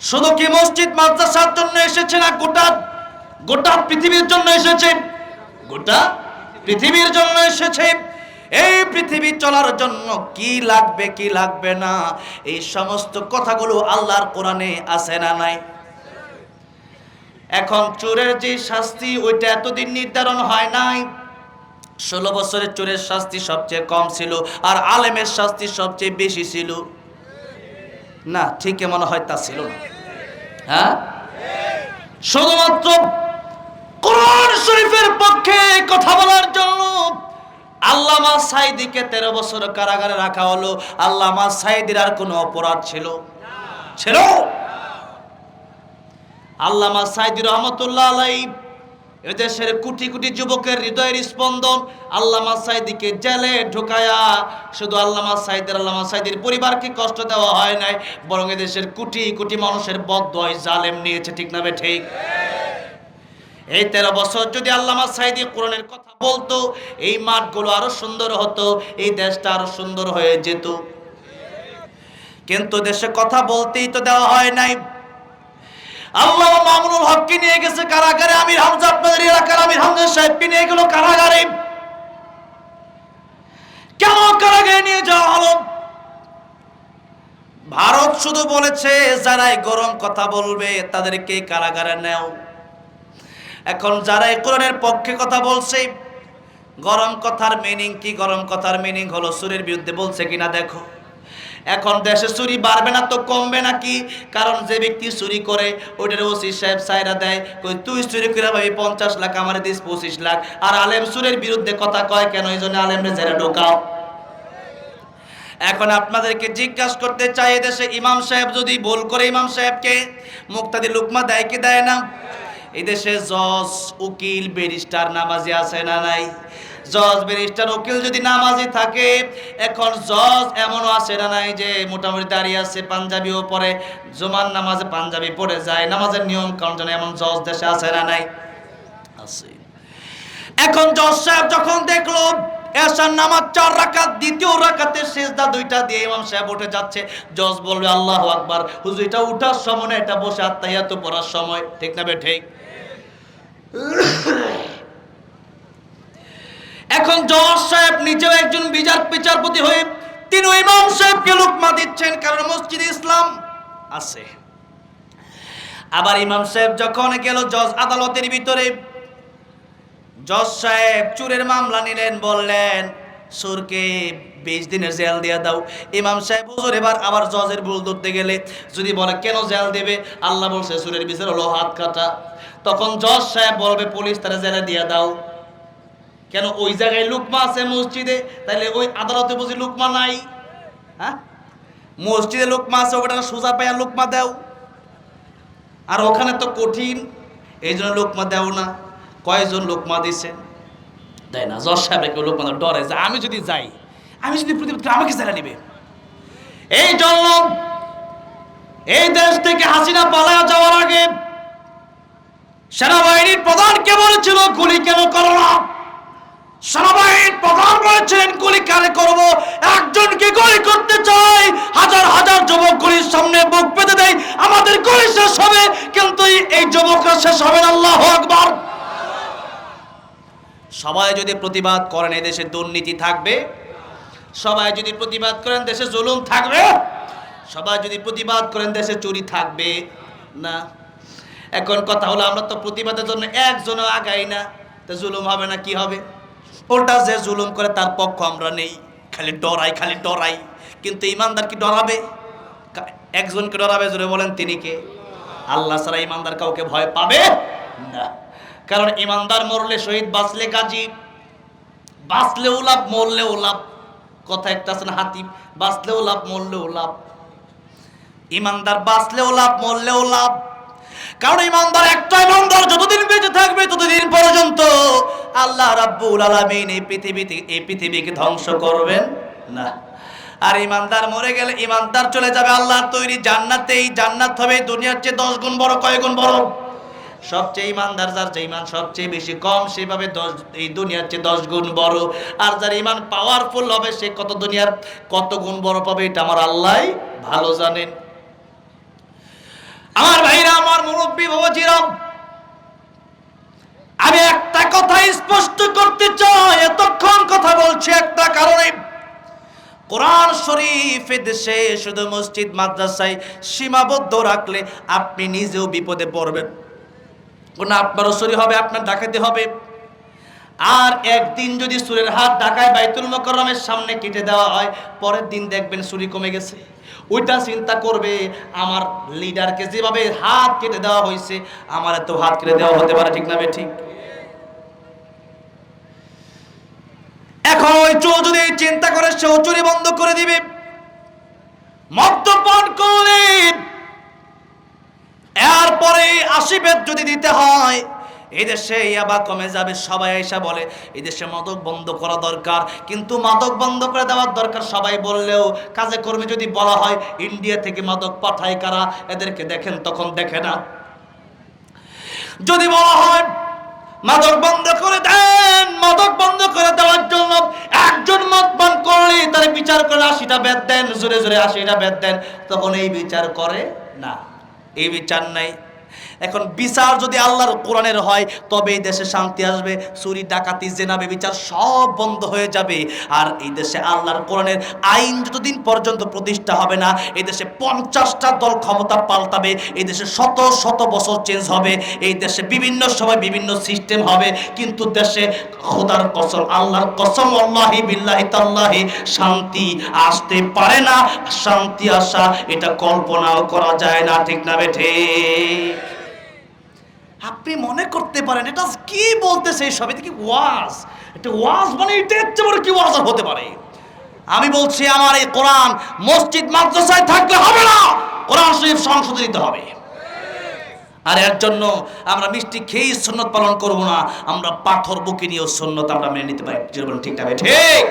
শুধু কি মসজিদ মাদ্রাসার জন্য এসেছে না, গোটা গোটা পৃথিবীর জন্য এসেছে, গোটা পৃথিবীর জন্য এসেছে। এই পৃথিবী চলার জন্য কি লাগবে কি লাগবে না, এই সমস্ত কথাগুলো আল্লাহর কোরআনে আছে না নাই? এখন চোরের যে শাস্তি, ওইটা এতদিন নির্ধারণ হয় নাই। 16 বছরের চোরের শাস্তি সবচেয়ে কম ছিল, আর আলেমের শাস্তি সবচেয়ে বেশি ছিল না? ঠিক মনে হয় তা ছিল না? হ্যাঁ, শুধুমাত্র কোরআন শরীফের পক্ষে কথা বলার জন্য আল্লামা সাঈদীকে 13 বছর কারাগারে রাখা হলো। আল্লামা সাঈদীর আর কোনো অপরাধ ছিল? আল্লামা সাঈদী রহমতুল্লাহ আলাইহি এদেশের কোটি কোটি যুবকের হৃদয়ের স্পন্দন। আল্লামা সাঈদীকে জেলে ঢুকায়া শুধু আল্লামা সাঈদীর পরিবারকে কষ্ট দেওয়া হয় নাই, বরং এদেশের কোটি কোটি মানুষের বদদোয়ায় জালেম নিয়েছে, ঠিক না বে ঠিক? এই 13 বছর যদি আল্লামা সাঈদী কোরআনের কথা বলতো, এই মাঠগুলো আরো সুন্দর হতো, এই দেশটা আরো সুন্দর হয়ে যেত। কিন্তু দেশে কথা বলতেই তো দেওয়া হয় নাই। আল্লাহ মামুনুল হককে নিয়ে গেছে কারাগারে, আমির হামজা, আপনাদের এলাকার আমির হামজা সাহেবকে নিয়ে গেল কারাগারে। কেন কারাগারে নিয়ে যাওয়া হলো? ভারত শুধু বলেছে যারাই গরম কথা বলবে তাদেরকে কারাগারে নেও। এখন যারাই কোরআনের পক্ষে কথা বলছে, গরম কথার মিনিং কি? গরম কথার মিনিং হলো চুরির বিরুদ্ধে বলছে কিনা দেখো। এখন দেশে চুরি বাড়বে না তো কমবে নাকি? কারণ যে ব্যক্তি চুরি করে ওইটার ওসি সাহেব সাইরা দেয়, কই তুই চুরি করে ভাবি 50 লাখ, আমার দিস 25 লাখ। আর আলেম চুরির বিরুদ্ধে কথা কয় কেন? এই জন্য আলেমরে জেলে ঢোকাও। এখন আপনাদেরকে জিজ্ঞাসা করতে চাই, দেশে ইমাম সাহেব যদি ভুল করে, ইমাম সাহেবকে মুক্তাদি লুকমা দেয় কি দেয় না? এই দেশে জজ, উকিল, ব্যারিস্টার নামাজি আছে না নাই? জজ, ব্যারিস্টার, উকিল যদি নামাজি থাকে, এখন জজ এমনও আছে না নাই যে মোটামুটি দাঁড়িয়ে আছে, পাঞ্জাবিও পরে, জুমার নামাজে পাঞ্জাবি পরে যায়, নামাজের নিয়ম কারণ জানে, এমন জজ দেশে আছে না নাই? আছে। এখন জজ সাহেব যখন দেখলো এশার নামাজ 4 রাকাত, দ্বিতীয় রাকাতের সিজদা 2টা দিয়ে ইমাম সাহেব উঠে যাচ্ছে, জজ বলবে আল্লাহু আকবার, হুজুর এটা উঠার সময় না, এটা বসে আত্তাহিয়াতু পড়ার সময়, ঠিক না বে ঠিক? এখন জজ সাহেব নিজেও একজন বিচারপতি হয়ে তিনি ইমাম সাহেবকে লুকমা দিচ্ছেন, কারণ মসজিদে ইসলাম আছে। আবার ইমাম সাহেব যখন গেল জজ আদালতের ভিতরে, জজ সাহেব চুরের মামলা নিলেন, বললেন সুরকে 20 দিনের জেল দিয়ে দাও। ইমাম সাহেব হুজুর এবার আবার জজের ভুল ধরতে গেলে যদি বলে কেন জেল দেবে, আল্লাহ বলছে সুরের বিচার হলো হাত কাটা, তখন জজ সাহেব বলবে পুলিশ তারা জেলে দিয়ে দাও। কেন? ওই জায়গায় লুকমা আছে মসজিদে, তাহলে ওই আদালতে বুঝি লুকমা নাই? হ্যাঁ, মসজিদে লুকমা আছে, ওটা সোজা পায়া লুকমা দাও, আর ওখানে তো কঠিন, এই জন্য লুকমা দেও না। কয়জন লোকমা দিয়েছেন? দেয় না। জজ সাহেব কেউ লোকমা ডরে যে আমি যদি যাই, আমি যদি প্রতিবাদ করি আমাকে জেলে নিবে। এই জন্য এই দেশ থেকে হাসিনা পালায়া যাওয়ার আগে সেনাবাহিনীর প্রধানকে বলেছিল গুলি কেন করো না? সেনাবাহিনীর প্রধান বলেছিলেন গুলি কেন করবো? একজনকে গুলি করতে চাই, হাজার হাজার যুবক গুলির সামনে বুক পেতে দেয়, আমাদের গুলি শেষ হবে, কিন্তু এই যুবকরা শেষ হবে না। আল্লাহু আকবার। সবাই যদি প্রতিবাদ করেন এই দেশে দুর্নীতি থাকবে? সবাই যদি প্রতিবাদ করেন দেশে জুলুম থাকবে? সবাই যদি প্রতিবাদ করেন দেশে চুরি থাকবে না? এখন কথা হলো আমরা তো প্রতিবাদের জন্য একজনও আগাই না, তো জুলুম হবে না কি হবে? ওটা যে জুলুম করে তার পক্ষ আমরা নেই, খালি ডরাই। কিন্তু ইমানদার কি ডরাবে? একজনকে ডরাবে, জোরে বলেন তিনি কে? আল্লাহ ছাড়া ইমানদার কাউকে ভয় পাবে না। কারণ ইমানদার মরলে শহীদ, বাঁচলে গাজী, বাঁচলেও লাভ মরলেও লাভ। কথা একটা আছে না হাতিম, বাঁচলেও লাভ মরলেও লাভ। ইমানদার বাঁচলেও লাভ মরলেও লাভ। কারণ ইমানদার একটা ইমানদার যতদিন বেঁচে থাকবে ততদিন পর্যন্ত আল্লাহ রাব্বুল আলামিন এই পৃথিবীকে ধ্বংস করবেন না। আর ইমানদার মরে গেলে ইমানদার চলে যাবে আল্লাহর তৈরি জান্নাতে। এই জান্নাত হবে দুনিয়ার চেয়ে 10 গুণ বড়। কয় গুণ বড়? সবচেয়ে ইমানদার যার যে ইমান সবচেয়ে বেশি কম, সেভাবে এই দুনিয়ার চেয়ে 10 গুণ বড়। আর যার ইমান পাওয়ারফুল হবে সে দুনিয়ার কত গুণ বড় পাবে, এটা আমার আল্লাহ ভালো জানেন। আমার ভাইরা, আমার মুরব্বী বাবাজিরা, আমি একটা কথা স্পষ্ট করতে চাই, এতক্ষণ কথা বলছি একটা কারণে। কোরআন শরীফ দেশে শুধু মসজিদ মাদ্রাসায় সীমাবদ্ধ রাখলে আপনি নিজেও বিপদে পড়বেন। কোন আপনারও চুরি হবে, আপনার ডাকাতি হবে। আর একদিন যদি চুরের হাত ঢাকায় বাইতুল মুকাররমের সামনে কেটে দেওয়া হয়, পরের দিন দেখবেন চুরি কমে গেছে। ওইটা চিন্তা করবে আমার লিডারকে যেভাবে হাত কেটে দেওয়া হয়েছে, আমার এত হাত কেটে দেওয়া হতে পারে, ঠিক না বে ঠিক? এখন ওই চোর যদি চিন্তা করে সেও চুরি বন্ধ করে দিবে। মদ্যপান করে এরপরে 80 বেদ যদি দিতে হয়, এদেশে ইয়াবা কমে যাবে। সবাই এসে বলে এদেশে মাদক বন্ধ করা দরকার, কিন্তু মাদক বন্ধ করে দেওয়ার দরকার সবাই বললেও কাজে কর্মে যদি বলা হয় ইন্ডিয়া থেকে মাদক পাঠায় কারা, এদেরকে দেখেন, তখন দেখে না। যদি বলা হয় মাদক বন্ধ করে দেন, মাদক বন্ধ করে দেওয়ার জন্য একজন মদ পান করলে তার বিচার করে 80টা বেদ দেন, জোরে জোরে 80টা বেদ দেন, তখন এই বিচার করে না। এই বিচার নাই। এখন বিচার যদি আল্লাহর কোরআনের হয় তবে এই দেশে শান্তি আসবে। চুরি ডাকাতি জেনা ব্যভিচার সব বন্ধ হয়ে যাবে। আর এই দেশে আল্লাহর কোরআনের আইন যতদিন পর্যন্ত প্রতিষ্ঠা হবে না, এই দেশে 50টা দল ক্ষমতা পাল্টাবে, এই দেশে শত শত বছর চেঞ্জ হবে, এই দেশে বিভিন্ন সময় বিভিন্ন সিস্টেম হবে, কিন্তু দেশে খোদার কসম, আল্লাহর কসম, আল্লাহি বিল্লাহি তাল্লাহি শান্তি আসতে পারে না। শান্তি আসা এটা কল্পনাও করা যায় না, ঠিক না বেঠে? আপনি মনে করতে পারেন এটা কি বলতেছে সব, এটা কি ওয়াজ? এটা ওয়াজ মানে এটা এত বড় কি ওয়াজ হতে পারে? আমি বলছি আমার এই কোরআন মসজিদ মাদ্রাসায় থাকলে হবে না, কোরআন শরীফ সংসদে দিতে হবে। আর এর জন্য আমরা মিষ্টি খেয়ে সুন্নত পালন করব না, আমরা পাথর বুকে নিয়েও সুন্নত আমরা মেনে নিতে পারি। যেরকম ঠিক না? ঠিক।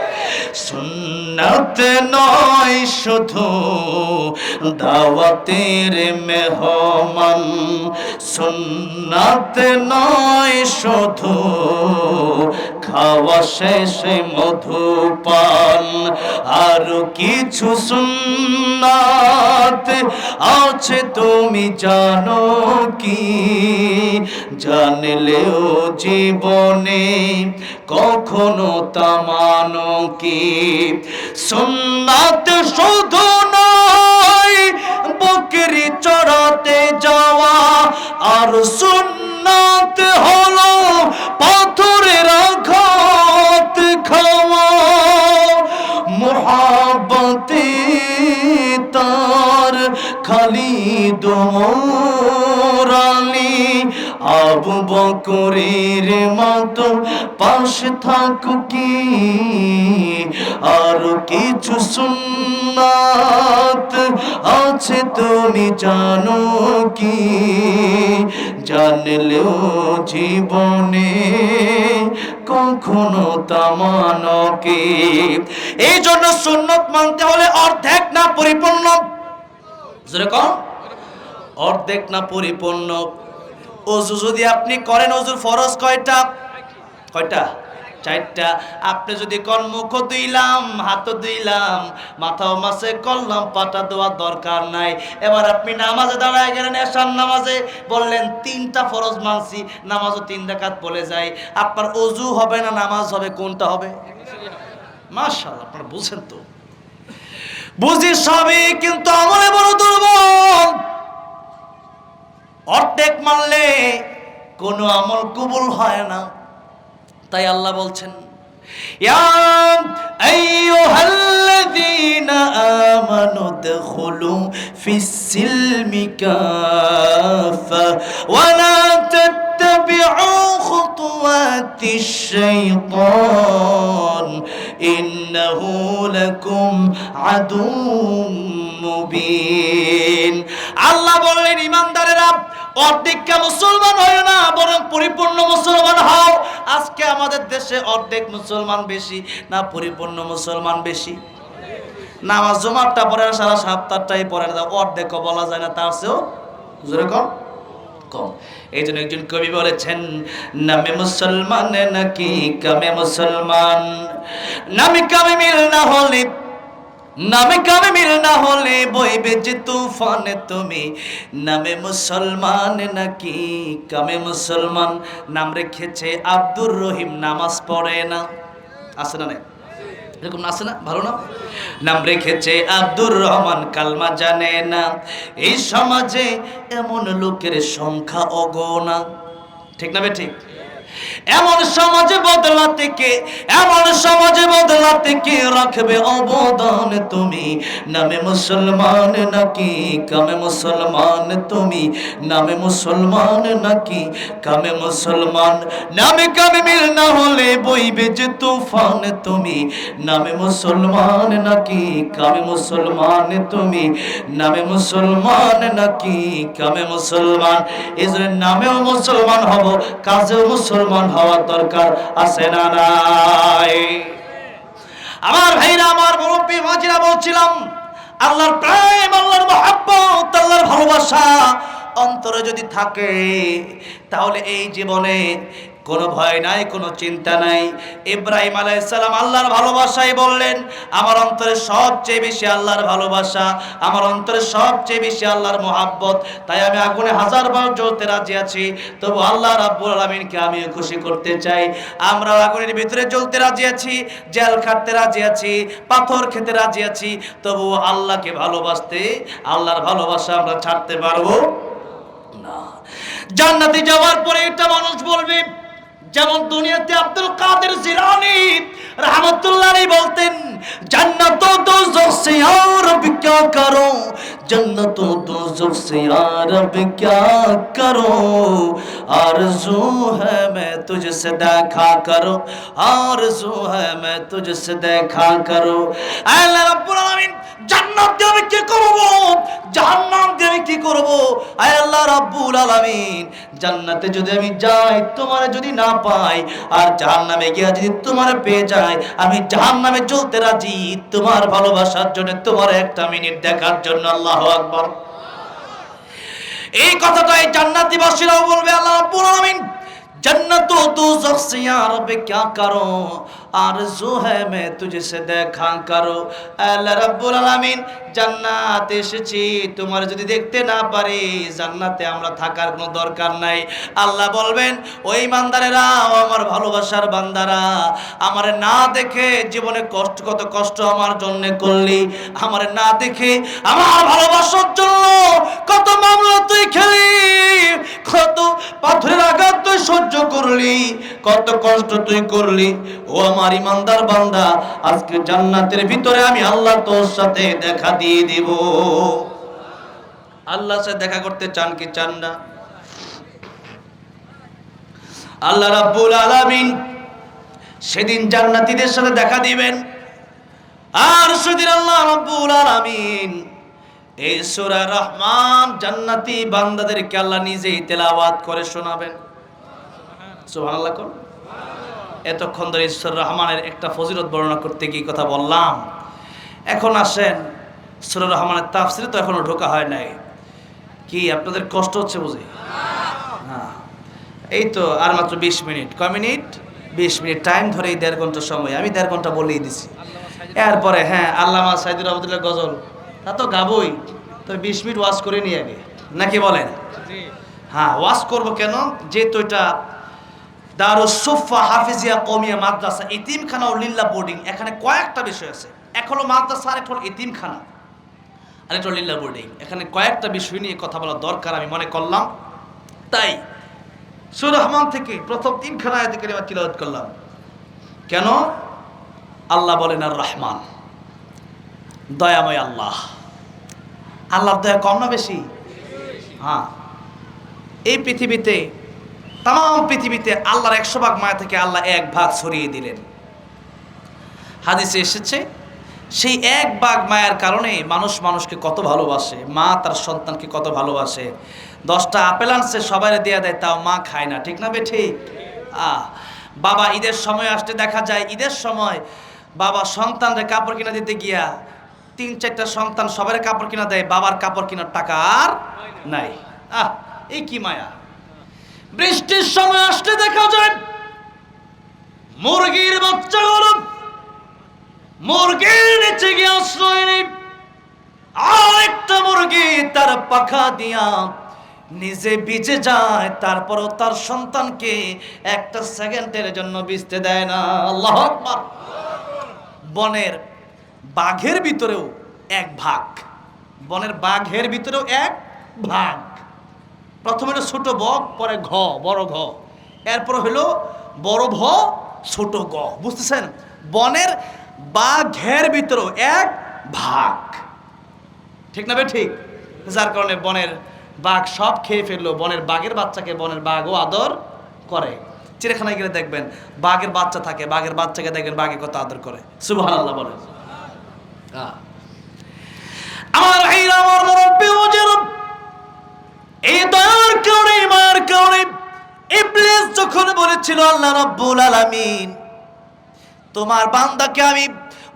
সুন্নত নয় শুধু দাওয়াতের মেহমান, সুন্নত নয় শুধু খাওয়া শেষে মধুপান, আর কিছু সুন্নাত আছে তুমি জানো কি? জানলেও জীবনে কখনো তা মানো কি? সুন্নাত শুধু নয় বকরি চড়াতে যাওয়া, আর সুন্নাত হলো পাথরের আঘাত খাওয়া। মুহাব্বতে তার খালিদ ওমর আলী আবু বকরের মতো পাশে থাকো কি? আর কিছু সুন্নাত আছে তুমি জানো কি? জানলেও জীবনে কখনো তা মানো কি? এই জন্য সুন্নত মানতে হলে অর্ধেক না পরিপূর্ণ, যেরকম অর্ধেক না পরিপূর্ণ। ওযু যদি আপনি করেন, ওযুর ফরজ কয়টা? কয়টা? 4টা। আপনি যদি কোন মুখ ধুইলাম, হাত ধুইলাম, মাথাও মাসে করলাম, পাটা দেওয়ার দরকার নাই। এবার আপনি নামাজে দাঁড়ায় গেলেন, এশার নামাজে, বললেন 3টা ফরজ মানছি, নামাজও 3 রাকাত বলে যায়। আপনার ওযু হবে না নামাজ হবে? কোনটা হবে? মাশাআল্লাহ, আপনারা বুঝেন তো। বুঝি সবই, কিন্তু আমলে বড় দুর্বল। অর্ধেক মানলে কোনো আমল কবুল হয় না। তাই আল্লাহ বলছেন, ইয়া আইয়ুহাল্লাযীনা আমানু দুখুলু ফিস-সিলমি কাফা ওয়া লা তাত্তাবি'উ খুতুওয়াতিশ শাইতান ইন্নাহু লাকুম আদুউম মুবিন। আল্লাহ বললেন, ঈমানদারেরা অর্ধেকটা মুসলমান হয় না, বরং পরিপূর্ণ মুসলমান হও। আজকে আমাদের দেশে অর্ধেক মুসলমান বেশি না পরিপূর্ণ মুসলমান বেশি? নামাজ জুমারটা পড়ে না, সারা সপ্তাহটাই পড়ে না, অর্ধেকও বলা যায় না, তার চেয়েও যেরকম কম। এই জন্য একজন কবি বলেছেন, নামে মুসলমান নাকি কামে মুসলমান, নামে কামে মিল না হলে, নামে কামে মিল না হলে বইবে যে তুফানে তুমি, নামে মুসলমান নাকি কামে মুসলমান। নাম রেখেছে আব্দুর রহিম, নামাজ পড়ে না। আছে না? নাই এরকম আছে না? ভালো না? নাম রেখেছে আব্দুর রহমান, কালমা জানে না। এই সমাজে এমন লোকের সংখ্যা অগণনা, ঠিক না? ঠিক। এমন সমাজে বদলাতে কে, এমন সমাজে বদলাতে কে রাখবে অবদান তুমি? নামে মুসলমান নাকি কামে মুসলমান তুমি, নামে মুসলমান নাকি কামে মুসলমান। নামে কামে মিল না হলে বইবে যে তুফান তুমি, নামে মুসলমান নাকি কামে মুসলমান তুমি, নামে মুসলমান নাকি কামে মুসলমান। এই জন্য নামেও মুসলমান হব, কাজেও মুসলমান হওয়ার দরকার আছে না নাই? আমার ভাইরা, আমার মুরব্বী মাঝিরা, বলছিলাম আল্লাহর প্রেম, আল্লাহর মহব্বত, আল্লাহর ভালোবাসা অন্তরে যদি থাকে, তাহলে এই জীবনে কোনো ভয় নাই, কোনো চিন্তা নাই। ইব্রাহিম আলাইহিস সালাম আল্লাহর ভালোবাসায় বললেন, আমার অন্তরে সবচেয়ে বেশি আল্লাহর ভালোবাসা, আমার অন্তরে সবচেয়ে বেশি আল্লাহর মহাব্বত, তাই আমি আগুনে 1000 বার জ্বলতে রাজি আছি, তবু আল্লাহ রাব্বুল আলামিনকে আমি খুশি করতে চাই। আমরা আগুনের ভিতরে জ্বলতে রাজি আছি, জেল খাটতে রাজি আছি, পাথর খেতে রাজি আছি, তবু আল্লাহকে ভালোবাসতে, আল্লাহর ভালোবাসা আমরা ছাড়তে পারবো না। জান্নাতে যাওয়ার পরে এটা মানুষ বলবে, যেমন দুনিয়াতে আব্দুল কাদের জিলানী রাহমাতুল্লাহ আলাইহি বলতেন, জান্নাত ও দোজখ সে ইয়া রব क्या करो, जन्नत ও দোজখ से या रब क्या करो, आरज़ू है मैं तुझसे देखा करो, आरज़ू है मैं तुझसे देखा करो। আল্লাহ রাব্বুল আলামিন, জান্নাত দিয়ে আমি কি করব, জাহান্নাম দিয়ে আমি কি করব? আয় আল্লাহ রাব্বুল আলামিন, জান্নাতে যদি আমি যাই তোমারে যদি না পাই, আর জাহান্নামে গিয়ে যদি তোমারে পেয়ে যাই, আমি জাহান্নামে জ্বলতে রাজি তোমার ভালোবাসার জন্য, তোমার একটা মিনিট দেখার জন্য। আল্লাহু আকবার। এই কথাটা এই জান্নাতীবাসীরাও বলবে, আল্লাহ রাব্বুল আলামিন, जन्नत ও দোজখ से या रब क्या करो, आरज़ू है मैं तुझसे देखा करो। আল্লাহ রাব্বুল আলামিন, জান্নাতে এসেছি, তোমার যদি দেখতে না পারি, জান্নাতে আমরা থাকার কোনো দরকার নাই। আল্লাহ বলবেন, ওই বান্দারেরা, আমার ভালোবাসার বান্দারা, আমারে না দেখে জীবনে কত কষ্ট আমার জন্য করলি, আমারে না দেখে আমার ভালোবাসার জন্য কত মামলা তুই খেলি, কত পাথরের আঘাত তুই সহ্য করলি, কত কষ্ট তুই করলি। ও আমার ইমানদার বান্দা, আজকে জান্নাতের ভিতরে আমি আল্লাহ তোর সাথে দেখা দিয়ে দিব। আল্লাহর সাথে দেখা করতে চান কি চান না? আল্লাহ রাব্বুল আলামিন সেদিন জান্নাতীদের সাথে দেখা দিবেন, আর সেদিন আল্লাহ রাব্বুল আলামিন এই সূরা রহমান জান্নাতি বান্দাদেরকে আল্লাহ নিজেই তেলাওয়াত করে শোনাবেন। সুবহানাল্লাহ। কোন এতক্ষণ ধরে সূরা রহমানের একটা ফজিলত বর্ণনা করতে গিয়ে কথা বললাম। এখন আসেন সূরা রহমানের তাফসীরে তো এখনো ঢোকা হয় নাই। কি আপনাদের কষ্ট হচ্ছে বুঝি? হ্যাঁ, এই তো আর মাত্র 20 মিনিট। কয় মিনিট? 20 মিনিট টাইম ধরে, এই 1.5 ঘন্টা সময়, আমি 1.5 ঘন্টা বলেই দিছি। এরপরে হ্যাঁ, আল্লামা সাইদুর রহমতুল্লাহ গজল তা তো গাবই, তো 20 মিনিট ওয়াজ করে নিয়ে আগে, নাকি বলেন? হ্যাঁ, ওয়াজ করবো কেন, যেহেতু এটা দারুস সুফা হাফিজিয়া কওমিয়া মাদ্রাসা, এতিমখানা ও লিল্লা বোর্ডিং, এখানে কয়েকটা বিষয় আছে। এক হলো মাদ্রাসা, আর একটা হলো এতিমখানা, আর একটা হলো লিল্লা বোর্ডিং। এখানে কয়েকটা বিষয় নিয়ে কথা বলা দরকার আমি মনে করলাম, তাই সূরা রহমান থেকে প্রথম 3খানা আয়াত কারিমা তিলাওয়াত করলাম। কেন? আল্লাহ বলেন আর রহমান, দয়াময় আল্লাহ। আল্লাহর দয়া কম না বেশি? হ্যাঁ, এই পৃথিবীতে, তাম পৃথিবীতে আল্লাহর 100 ভাগ মায়া থেকে আল্লাহ 1 ভাগ ছড়িয়ে দিলেন। হাদিসে এসেছে, সেই 1 ভাগ মায়ার কারণে মানুষ মানুষকে কত ভালোবাসে, মা তার সন্তানকে কত ভালোবাসে। 10টা আপেল আনছে সবাই দেয়া দেয়, তাও মা খায় না, ঠিক না বে ঠিক? বাবা ঈদের সময় আসতে দেখা যায়, ঈদের সময় বাবা সন্তানরে কাপড় কিনা দিতে গিয়া 3-4টা সন্তান সবার কাপড় কিনা দেয়, বাবার কাপড় কেনার টাকা আর নাই। এই কি মায়া! বৃষ্টির সময় আসতে দেখা যায় মুরগির বাচ্চাগুলো মুরগির নিচে গিয়ে আশ্রয় নেই, আর একটা মুরগি তার পাখা দিয়া নিজে ভিজে যায়, তারপরও তার সন্তানকে 1 সেকেন্ডের জন্য ভিজতে দেয় না। আল্লাহু আকবার। বনের বাঘের ভিতরেও 1 ভাগ, বনের বাঘের ভিতরেও 1 ভাগ। প্রথমে হলো ছোট বক, পরে ঘ, বড় ঘ, এরপর হলো বড় ভ, ছোট গ। বুঝতেছেন? বনের বাঘের ভিতরেও 1 ভাগ, ঠিক না বে ঠিক? যার কারণে বনের বাঘ সব খেয়ে ফেললো, বনের বাঘের বাচ্চাকে বনের বাঘও আদর করে। চিড়িয়াখানায় গেলে দেখবেন বাঘের বাচ্চা থাকে, বাঘের বাচ্চাকে দেখবেন বাঘে কত আদর করে। সুবহানাল্লাহ বলেন। আমার ভাইরা, আমার মুরব্বি ওজের, এই দয়ার কারণে, মায়ের কারণে ইবলিস যখন বলেছিল, আল্লাহ রাব্বুল আলামিন তোমার বান্দাকে আমি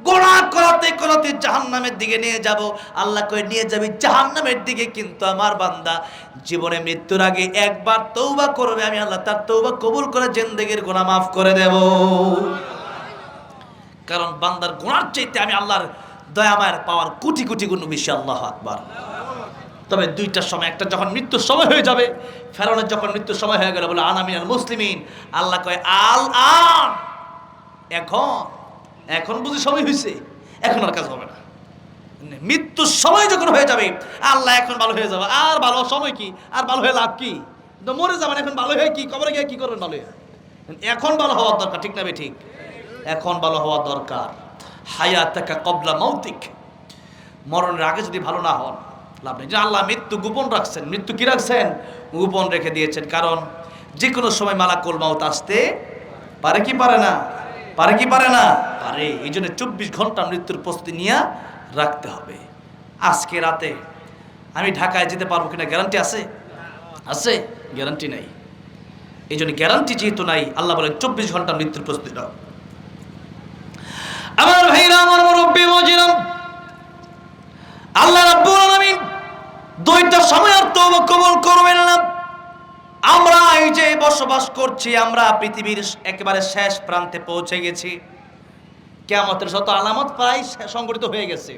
গোনা করাতে করাতে জাহান্নামের দিকে নিয়ে যাব। আল্লাহ কই নিয়ে যাবি জাহান্নামের দিকে, কিন্তু আমার বান্দা জীবনে মৃত্যুর আগে একবার তওবা করবে, আমি আল্লাহ তার তওবা কবুল করে জিন্দেগীর গুনাহ মাফ করে দেব। কারণ বান্দার গুনার চাইতে আমি আল্লাহর দয়া মায়ের পাওয়ার কোটি কোটি গুণ বেশি। আল্লাহু আকবার। তবে দুইটার সময়, একটা যখন মৃত্যুর সময় হয়ে যাবে, ফেরাউনের যখন মৃত্যুর সময় হয়ে গেল বলে আনা মিনাল মুসলিমিন, আল্লাহ কয় আল আন, এখন বুঝি সময় হয়েছে, এখন আর কাজ হবে না। মৃত্যুর সময় যখন হয়ে যাবে আল্লাহ এখন ভালো হয়ে যাবে, আর ভালো সময় কি, আর ভালো হয়ে লাভ কি, মরে যাবেন, এখন ভালো হয়ে কি, কবরে গিয়ে কি করবেন, ভালো হয়ে এখন ভালো হওয়ার দরকার, ঠিক না? ঠিক, এখন ভালো হওয়ার দরকার। হায়াতাকা কবলা মাউতিক, মরণের আগে যদি ভালো না হন লাভ নেই। আল্লাহ মৃত্যু গোপন রাখছেন, মৃত্যু কি রাখছেন? গোপন রেখে দিয়েছেন। কারণ যে কোনো সময় মালাকুল মাউত আসতে পারে কি পারে না? পারে কি পারে না? পারে। এই জন্য 24 ঘন্টা মৃত্যুর প্রস্তুতি নিয়ে রাখতে হবে। আজকে রাতে আমি ঢাকায় যেতে পারবো কিনা গ্যারান্টি আছে? আছে? গ্যারান্টি নাই। এই জন্য গ্যারান্টি যেহেতু নাই, আল্লাহ বলেন 24 ঘন্টা মৃত্যুর প্রস্তুতি নাও। আমার ভাইরা, আমার মুরব্বী মজিরাম, আল্লাহ রাব্বুল আলামিন দুইটা সময় আর তওবা কবুল করবেন না। আমরা এই যে বসবাস করছি, আমরা পৃথিবীর একেবারে শেষ প্রান্তে পৌঁছে গেছি। কিয়ামতের যত আলামত প্রায় সংগঠিত হয়ে গেছে।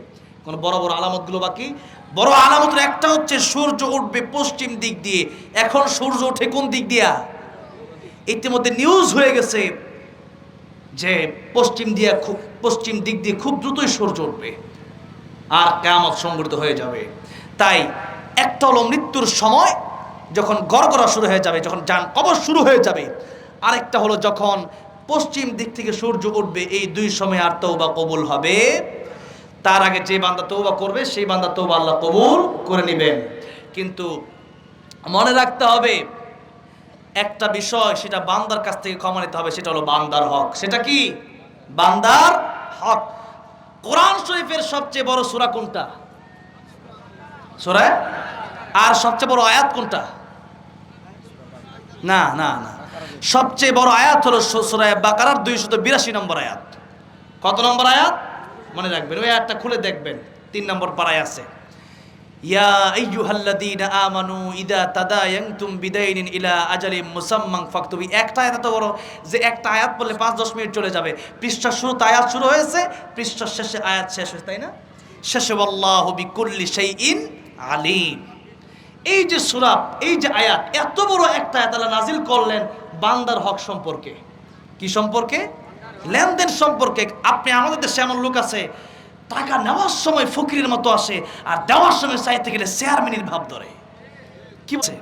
কোন বড় বড় আলামতগুলো বাকি। বড় আলামতের একটা হচ্ছে সূর্য উঠবে পশ্চিম দিক দিয়ে। এখন সূর্য ওঠে কোন দিক দিয়া? ইতিমধ্যে নিউজ হয়ে গেছে যে পশ্চিম দিক দিয়ে খুব দ্রুতই সূর্য উঠবে আর কিয়ামত সংগঠিত হয়ে যাবে। তাই একটা হলো মৃত্যুর সময় যখন গড়গড়া শুরু হয়ে যাবে, যখন জান কবর শুরু হয়ে যাবে। আরেকটা হলো যখন পশ্চিম দিক থেকে সূর্য উঠবে। এই দুই সময় আর তওবা কবুল হবে। তার আগে যে বান্দা তওবা করবে সেই বান্দা তওবা আল্লাহ কবুল করে নেবেন। কিন্তু মনে রাখতে হবে একটা বিষয়, সেটা বান্দার কাছ থেকে ক্ষমা নিতে হবে, সেটা হলো বান্দার হক। সেটা কি? বান্দার হক। কোরআন শরীফের সবচেয়ে বড় সূরা কোনটা? সূরা। আর সবচেয়ে বড় আয়াত কোনটা? না না না, সবচেয়ে বড় আয়াত হলো সূরা বাকারার 282 নম্বর আয়াত। কত নম্বর আয়াত? মনে রাখবেন, ওই আয়াতটা খুলে দেখবেন, 3 নম্বর পারায় আছে। ইয়া আইয়ুহাল্লাযীনা আমানু ইযা তাদায়ানতুম বিদাইনিন ইলা আজালিম মুসাম্মান ফাকতুবু। একটা আয়াত এত বড় যে একটা আয়াত বললে 5-10 মিনিট চলে যাবে। পৃষ্ঠার শুরুতে আয়াত শুরু হয়েছে, পৃষ্ঠার শেষে আয়াত শেষ হয়েছে, তাই না? শেষে আল্লাহু বিকুল্লি শাইইন আলিম। এই যে সূরা, এই যে আয়াত, এত বড় একটা আয়াত আল্লাহ নাজিল করলেন বান্দার হক সম্পর্কে। কি সম্পর্কে? লেনদেন সম্পর্কে। আপনি, আমাদের দেশে এমন লোক আছে টাকা নেওয়ার সময় ফকিরের মতো আসে, আর দেওয়ার সময় চাইতে গেলে চেয়ারম্যানের ভাব ধরে। কি বলছে?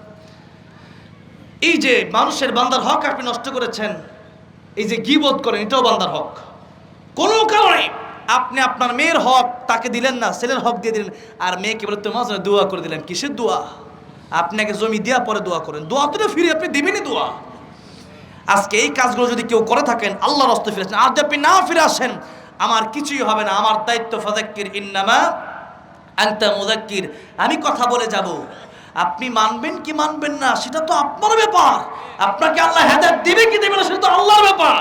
এই যে মানুষের বান্দার হক আপনি নষ্ট করেছেন, এই যে গীবত করেন, এটাও বান্দার হক। কোনো কারণে আপনি আপনার মেয়ের হক তাকে দিলেন না, ছেলের হক দিয়ে দিলেন, আর মেয়েকে বলে তোমার জন্য দোয়া করে দিলেন। কিসের দোয়া? আপনাকে জমি দেওয়া পরে দোয়া করেন, দোয়া তো ফিরে আপনি দিবেনই দোয়া। আজকে এই কাজগুলো যদি কেউ করে থাকেন, আল্লাহর রাস্তে ফিরে আসেন। আর যদি আপনি না ফিরে আসেন, আমার কিছুই হবে না, আমার দায়িত্ব ফাযাক্কির ইন্নামা আনতা মুযাক্কির, আমি কথা বলে যাব। আপনি মানবেন কি মানবেন না সেটা তো আপনার ব্যাপার। আপনাকে আল্লাহ হেদায়েত দিবে কি দেবে না সেটা তো আল্লাহর ব্যাপার।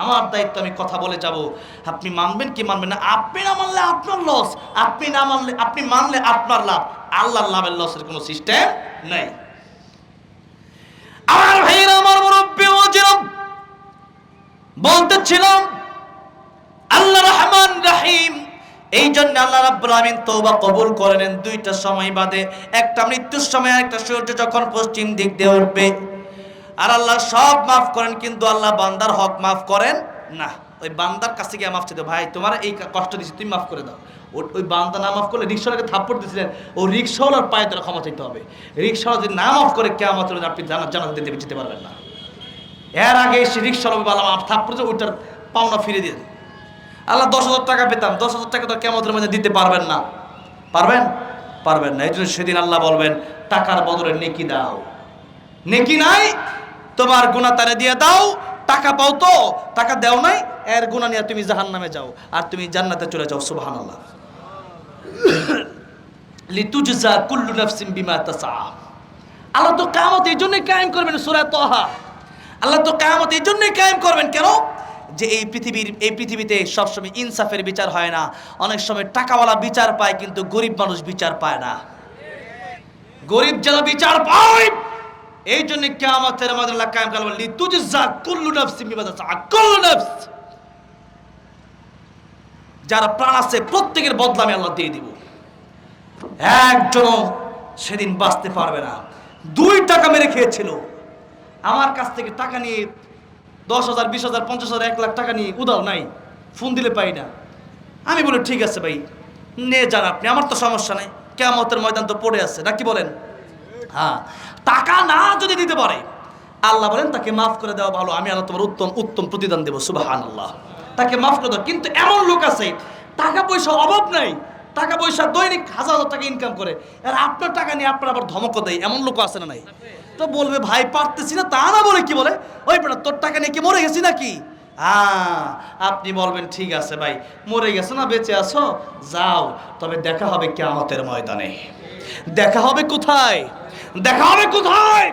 আমার দায়িত্ব আমি কথা বলে যাব। আপনি মানবেন কি মানবেন না, আপনি না মানলে আপনার লস, আপনি না মানলে, আপনি মানলে আপনার লাভ। আল্লাহর লাভের লসের কোনো সিস্টেম নাই। আমার ভাইরা, আমার মুরব্বি ওয়াজিরাম, বলতেছিলাম আল্লাহ রহমান রহিম। এই জন্য আল্লাহ রাব্বুল আলামিন তওবা কবুল করে নেন দুইটা সময় বাদে। একটা মৃত্যুর সময়, একটা সূর্য যখন পশ্চিম দিক দিয়ে উঠবে। আর আল্লাহ সব মাফ করেন, কিন্তু আল্লাহ বান্দার হক মাফ করেন না। ওই বান্দার কাছে গিয়ে মাফ চাইতে, ভাই তোমার এই কষ্ট দিয়েছি, তুমি মাফ করে দাও। ওই বান্দা না মাফ করলে, রিকশাওয়ালাকে থাপ্পড় দিয়েছিলেন, ও রিকশাওয়ালার পায়ে ধরে ক্ষমা চাইতে হবে। রিকশাওয়ালা যদি না মাফ করে, কিয়ামতের দিন আপনি জান্নাতে যেতে পারবেন না। এর আগে এসে রিকশাওয়ালা বালা মাফ থাপ্পড় দিয়ে ওইটার পাওনা ফিরে দিয়ে। আল্লাহ 10,000 টাকা পেতাম, 10,000 টাকা তো কিয়ামতের মধ্যে দিতে পারবেন না। পারবেন? পারবেন না। এই জন্য সেদিন আল্লাহ বলবেন টাকার বদলে নেকি দাও। নেকি নাই, তোমার গুনাহ তারে দিয়ে দাও। টাকা পাও তো, টাকা দেও নাই, এর গুনাহ নিয়ে তুমি জাহান্নামে যাও, আর তুমি জান্নাতে চলে যাও। সুবহানাল্লাহ। লিতুজজা কুল্লু নাফসিন বিমা তাসআ। আল্লাহ তো কিয়ামত এই জন্যই কায়েম করবেন। সূরা তাহা। আল্লাহ তো কিয়ামত এই জন্যই কায়েম করবেন। কেন? যে এই পৃথিবীতে সবসময় ইনসাফের বিচার হয় না, অনেক সময় টাকাওয়ালা বিচার পায় কিন্তু গরিব মানুষ বিচার পায় না। গরিব যারা বিচার পায়, এই জন্য কিয়ামতের মাঠে আল্লাহ কায়েম করবেন, লিতুজজা কুল্লু নাফসিন বিমা তাসআ, কুল্লু নাফস, যারা প্রাণ আছে প্রত্যেকের বদলা আমি আল্লাহ দিয়ে দিব। একজনও সেদিন বাঁচতে পারবে না। 2 টাকা মেরে খেয়েছিল, আমার কাছ থেকে টাকা নিয়ে 10,000, 20,000, 50,000, 1 লাখ টাকা নিয়ে উদাও নাই, ফোন দিলে পাই না। আমি বলি ঠিক আছে ভাই, নে যান আপনি, আমার তো সমস্যা নাই, কিয়ামতের ময়দান তো পড়ে আছে, নাকি বলেন? হ্যাঁ, টাকা না যদি দিতে পারে আল্লাহ বলেন তাকে মাফ করে দেওয়া ভালো, আমি আল্লাহ তোমার উত্তম প্রতিদান দেবো, সুবহানাল্লাহ। তাকে মাফ করে দাও। কিন্তু এমন লোক আছে টাকা পয়সা অভাব নাই, টাকা পয়সা দৈনিক 1,000 টাকা ইনকাম করে, আর আপনার টাকা নিয়ে আপনার আবার ধমক দেয়, এমন লোক আছে না নাই? তো বলবে ভাই পারতেছি না, তা না বলে কি বলে, ওই বেটা তোর টাকা নিয়ে কি মরে গেছি নাকি? আপনি বলবেন ঠিক আছে ভাই, মরে গেছো না বেঁচে আছো, যাও, তবে দেখা হবে কিয়ামতের ময়দানে। দেখা হবে কোথায়? দেখা হবে কোথায়?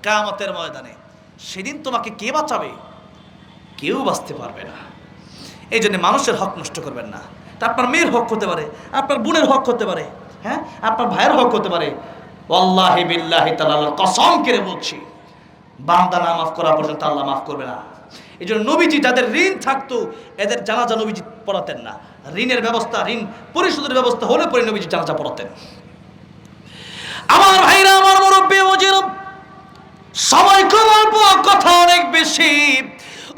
কিয়ামতের ময়দানে। সেদিন তোমাকে কে বাঁচাবে? কেউ বাঁচতে পারবে না। এই জন্য মানুষের হক নষ্ট করবেন না। তা আপনার মেয়ের হক হতে পারে, আপনার বোনের হক হতে পারে, হ্যাঁ, আপনার ভাইয়ের হক হতে পারে। ওয়াল্লাহি বিল্লাহি তাআলা কসম করে বলছি, বান্দা না মাফ করা পর্যন্ত আল্লাহ মাফ করবে না। এই জন্য নবীজি যাদের ঋণ থাকতো এদের জানাজা নবীজি পড়াতেন না। ঋণের ব্যবস্থা, ঋণ পরিশোধের ব্যবস্থা হলে পরে নবীজি জানাজা পড়াতেন। আমার ভাইরা, আমার মুরব্বী ওজিরা, সময় খুব অল্প, কথা অনেক বেশি,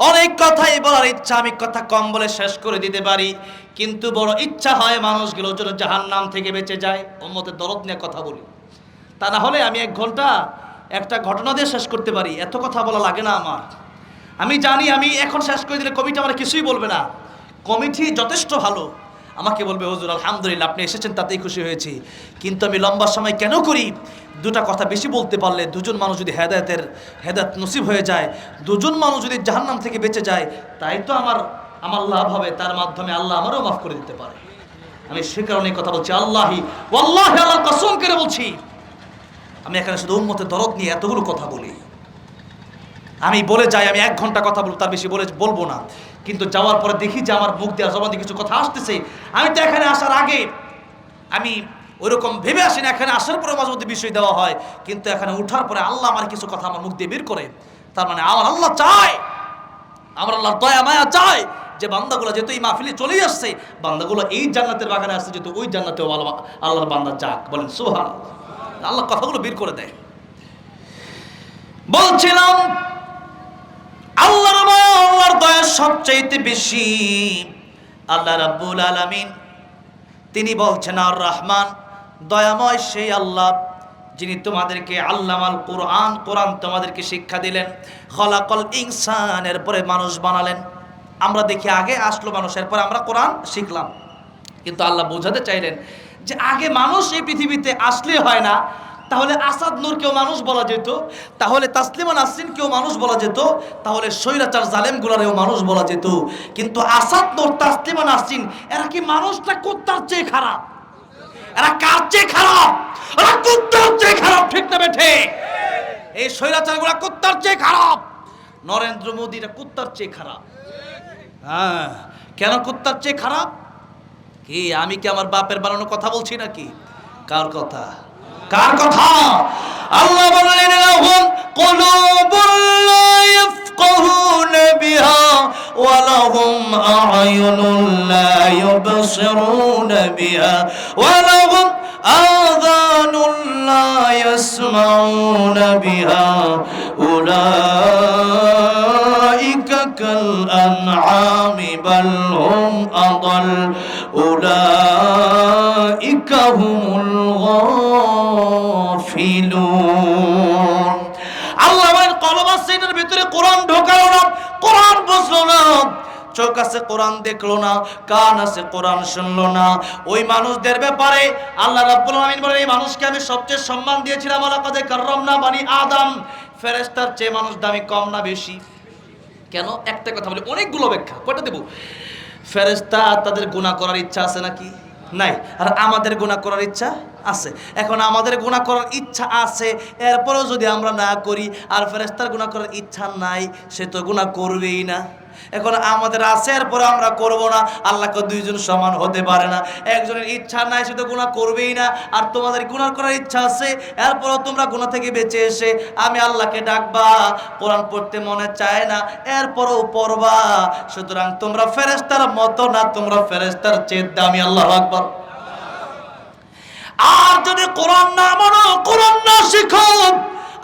অনেক কথাই বলার ইচ্ছা, আমি কথা কম বলে শেষ করে দিতে পারি, কিন্তু বড় ইচ্ছা হয় মানুষগুলো যেন জাহান্নাম থেকে বেঁচে যায়। উম্মতের দরদ নিয়ে কথা বলি, তা না হলে আমি 1 ঘন্টা একটা ঘটনা দিয়ে শেষ করতে পারি, এত কথা বলা লাগে না আমার। আমি জানি আমি এখন শেষ করে দিলে কমিটি আমার কিছুই বলবে না, কমিটি যথেষ্ট ভালো, আমাকে বলবে হুজুর আলহামদুলিল্লাহ আপনি এসেছেন তাতেই খুশি হয়েছি, কিন্তু আমি লম্বা সময় কেন করি, 2টা কথা বেশি বলতে পারলে 2জন মানুষ যদি হেদায়েত নসিব হয়ে যায়, 2জন মানুষ যদি জাহান্নাম থেকে বেঁচে যায়, তাই তো আমার লাভ হবে, তার মাধ্যমে আল্লাহ আমারও মাফ করে দিতে পারে। আমি সে কারণে কথা বলছি, আল্লাহি ওয়াল্লাহি আল্লাহর কসম করে বলছি, আমি এখানে শুধু উম্মতের দরদ নিয়ে এতগুলো কথা বলি। আমি বলে যাই আমি 1 ঘন্টা কথা বলবো, তার বেশি বলবো না, কিন্তু যাওয়ার পরে দেখি যে আমার মুখ দিয়ে জবান দিয়ে কিছু কথা আসতেছে। আমি তো এখানে আসার আগে আমি ওইরকম ভেবে আসি না, এখানে আসার পরে মাঝে মধ্যে বিষয় দেওয়া হয়, কিন্তু এখানে উঠার পরে আল্লাহ আমার কিছু কথা আমার মুখ দিয়ে বের করে। তার মানে আমার আল্লাহ চায়, আমার আল্লাহ দয়া মায়া চায় যে বান্দাগুলো যেহেতু এই মাহফিলে চলেই আসছে, বান্দাগুলো এই জান্নাতের বাগানে আসছে, যেহেতু ওই জান্নাতেও আল্লাহর বান্দা যাক, বলেন সুবহানাল্লাহ। আল্লাহ কথাগুলো বের করে দেয়। বলছিলাম আল্লাহর দয়া সবচাইতে বেশি। আল্লাহ রাব্বুল আলামিন তিনি বলছেন আর রহমান, দয়াময় সেই আল্লাহ যিনি তোমাদেরকে আল্লামাল কোরআন তোমাদেরকে শিক্ষা দিলেন, খলাকল ইনসান, এরপরে মানুষ বানালেন। আমরা দেখি আগে আসলো মানুষের পরে আমরা কোরআন শিখলাম, কিন্তু আল্লাহ বোঝাতে চাইলেন যে আগে মানুষ এই পৃথিবীতে আসলে হয় না, তাহলে আসাদ নূরকেও মানুষ বলা যেত, তাহলে তাসলিমা নাসরিনকেও মানুষ বলা যেত, তাহলে স্বৈরাচার জালেমগুলারেও মানুষ বলা যেত, কিন্তু আসাদ নূর তাসলিমা নাসরিন এরা কি মানুষটা কুত্তার চেয়ে খারাপ? এরা কার চেয়ে খারাপ? এরা কুত্তার চেয়ে খারাপ, ঠিক না বেঠে? এই স্বৈরাচারগুলা কুত্তার চেয়ে খারাপ, নরেন্দ্র মোদিরা কুত্তার চেয়ে খারাপ। হ্যাঁ, কেন কুত্তার চেয়ে খারাপ? কি আমি কি আমার বাপের বানানো কথা বলছি নাকি? কার কথা? কার কথা? আল্লাহ বললেন লাহুম কুলুবুন লা ইয়াফকাহুনা বিহা ওয়া লাহুম আ'য়ুনুন লা ইউবসিরুনা বিহা ওয়া লাহুম আযানুন লা ইয়াসমাউনা বিহা উলাইকা কাল আনআমি বাল হুম আদাল উলাইকা হুমুল গাফিলুন। আল্লাহ বলেন কলব আছে এটার ভিতরে, কোরআন ঢোকালো না, কোরআন বুঝলো না, চোখ আছে কোরআন দেখলো না, কান আছে কোরআন শুনলো না, ওই মানুষদের ব্যাপারে আল্লাহ রাব্বুল আলামিন বলেন এই মানুষকে আমি সবচেয়ে সম্মান দিয়েছিলাম, ওয়ালাকাদ কাররামনা বানি আদম। ফেরেশতার চেয়ে মানুষ দামি কম না বেশি? কেন? একটা কথা বলি, অনেকগুলো ব্যাখ্যা, কয়টা দেব? ফেরেশতা তাদের গুনাহ করার ইচ্ছা আছে নাকি? নাই। আর আমাদের গুনাহ করার ইচ্ছা আছে। এখন আমাদের গুনাহ করার ইচ্ছা আছে, এরপরেও যদি আমরা না করি, আর ফেরেশতার গুনাহ করার ইচ্ছা নাই, সে তো গুনাহ করবেই না। এখন আমাদের আছে, এরপরে আমরা করব না, আল্লাহকে দুইজন সমান হতে পারে না। একজনের ইচ্ছা নাই, সে তো গুনাহ করবেই না, আর তোমাদের গুনাহ করার ইচ্ছা আছে, এরপরেও তোমরা গুনাহ থেকে বেঁচে এসে আমি আল্লাহকে ডাকবা, কোরআন পড়তে মনে চায় না, এরপরেও পড়বা। সুতরাং তোমরা ফেরেশতার মতো না, তোমরা ফেরেশতার চেয়ে দামি। আল্লাহু আকবার। আর যদি কোরআন না মানো, কোরআন না শিখো,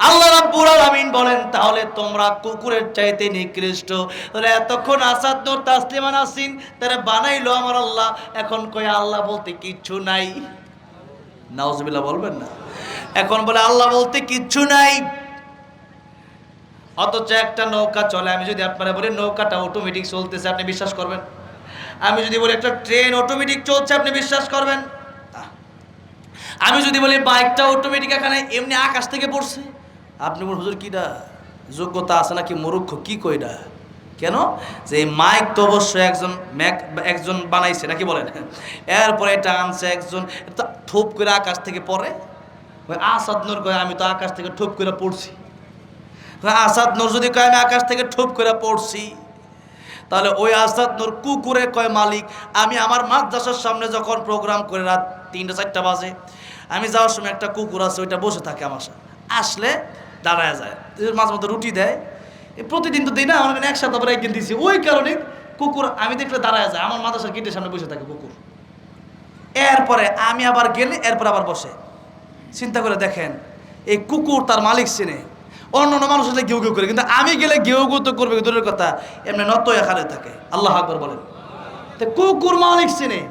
আল্লাহ রাব্বুল আলামিন বলেন তাহলে তোমরা কুকুরের চাইতে নিকৃষ্ট। তাহলে এতক্ষণ আসাদ নূর তাসলিমা নাসরিন তারা বানাইলো আমার আল্লাহ, এখন কয় আল্লাহ বলতে কিচ্ছু নাই। নাউজুবিল্লাহ বলবেন না? এখন বলে আল্লাহ বলতে কিচ্ছু নাই। অথচ একটা নৌকা চলে, আমি যদি আপনারা বলি নৌকাটা অটোমেটিক চলতেছে, আপনি বিশ্বাস করবেন? আমি যদি বলি একটা ট্রেন অটোমেটিক চলছে, আপনি বিশ্বাস করবেন? আমি যদি বলি বাইকটা অটোমেটিক এখানে এমনি আকাশ থেকে পড়ছে, আপনি বলুন হুজুর কিটা যোগ্যতা আছে নাকি মূর্খ, কি কইডা? কেন? যে মাইক তো অবশ্যই একজন বানাইছে নাকি বলেন, এরপরে এটা আনছে একজন, থুপ করে আকাশ থেকে পড়ে। আসাদ নূর কয় আমি তো আকাশ থেকে ঠুপ করে পড়ছি। আসাদ নূর যদি কয় আমি আকাশ থেকে ঠুপ করে পড়ছি, তাহলে ওই আসাদ নূর কুকুরে কয় মালিক আমি আমার মাদ্রাসার সামনে যখন প্রোগ্রাম করে রাত 3টা-4টা বাজে, আমি যাওয়ার সময় একটা কুকুর আছে, ওইটা বসে থাকে আমার সাথে, আসলে দাঁড়ায় যায়, মাঝে মধ্যে রুটি দেয়, প্রতিদিন তো দিই না, আমার এক সপ্তাহ পরে একদিন দিছি, ওই কারণে কুকুর আমি দেখলে দাঁড়ায় যায়, আমার মাদ্রাসার গেটের সামনে বসে থাকে কুকুর। এরপরে আমি আবার গেলে এরপর আবার বসে। চিন্তা করে দেখেন, এই কুকুর তার মালিক চিনে, অন্য মানুষ আসলে ঘেউ ঘেউ করে, কিন্তু আমি গেলে ঘেউ ঘেউ তো করবে দূরের কথা, এমনি নত এখানে থাকে। আল্লাহ আকবার বলেন। তো কুকুর মালিক চিনে,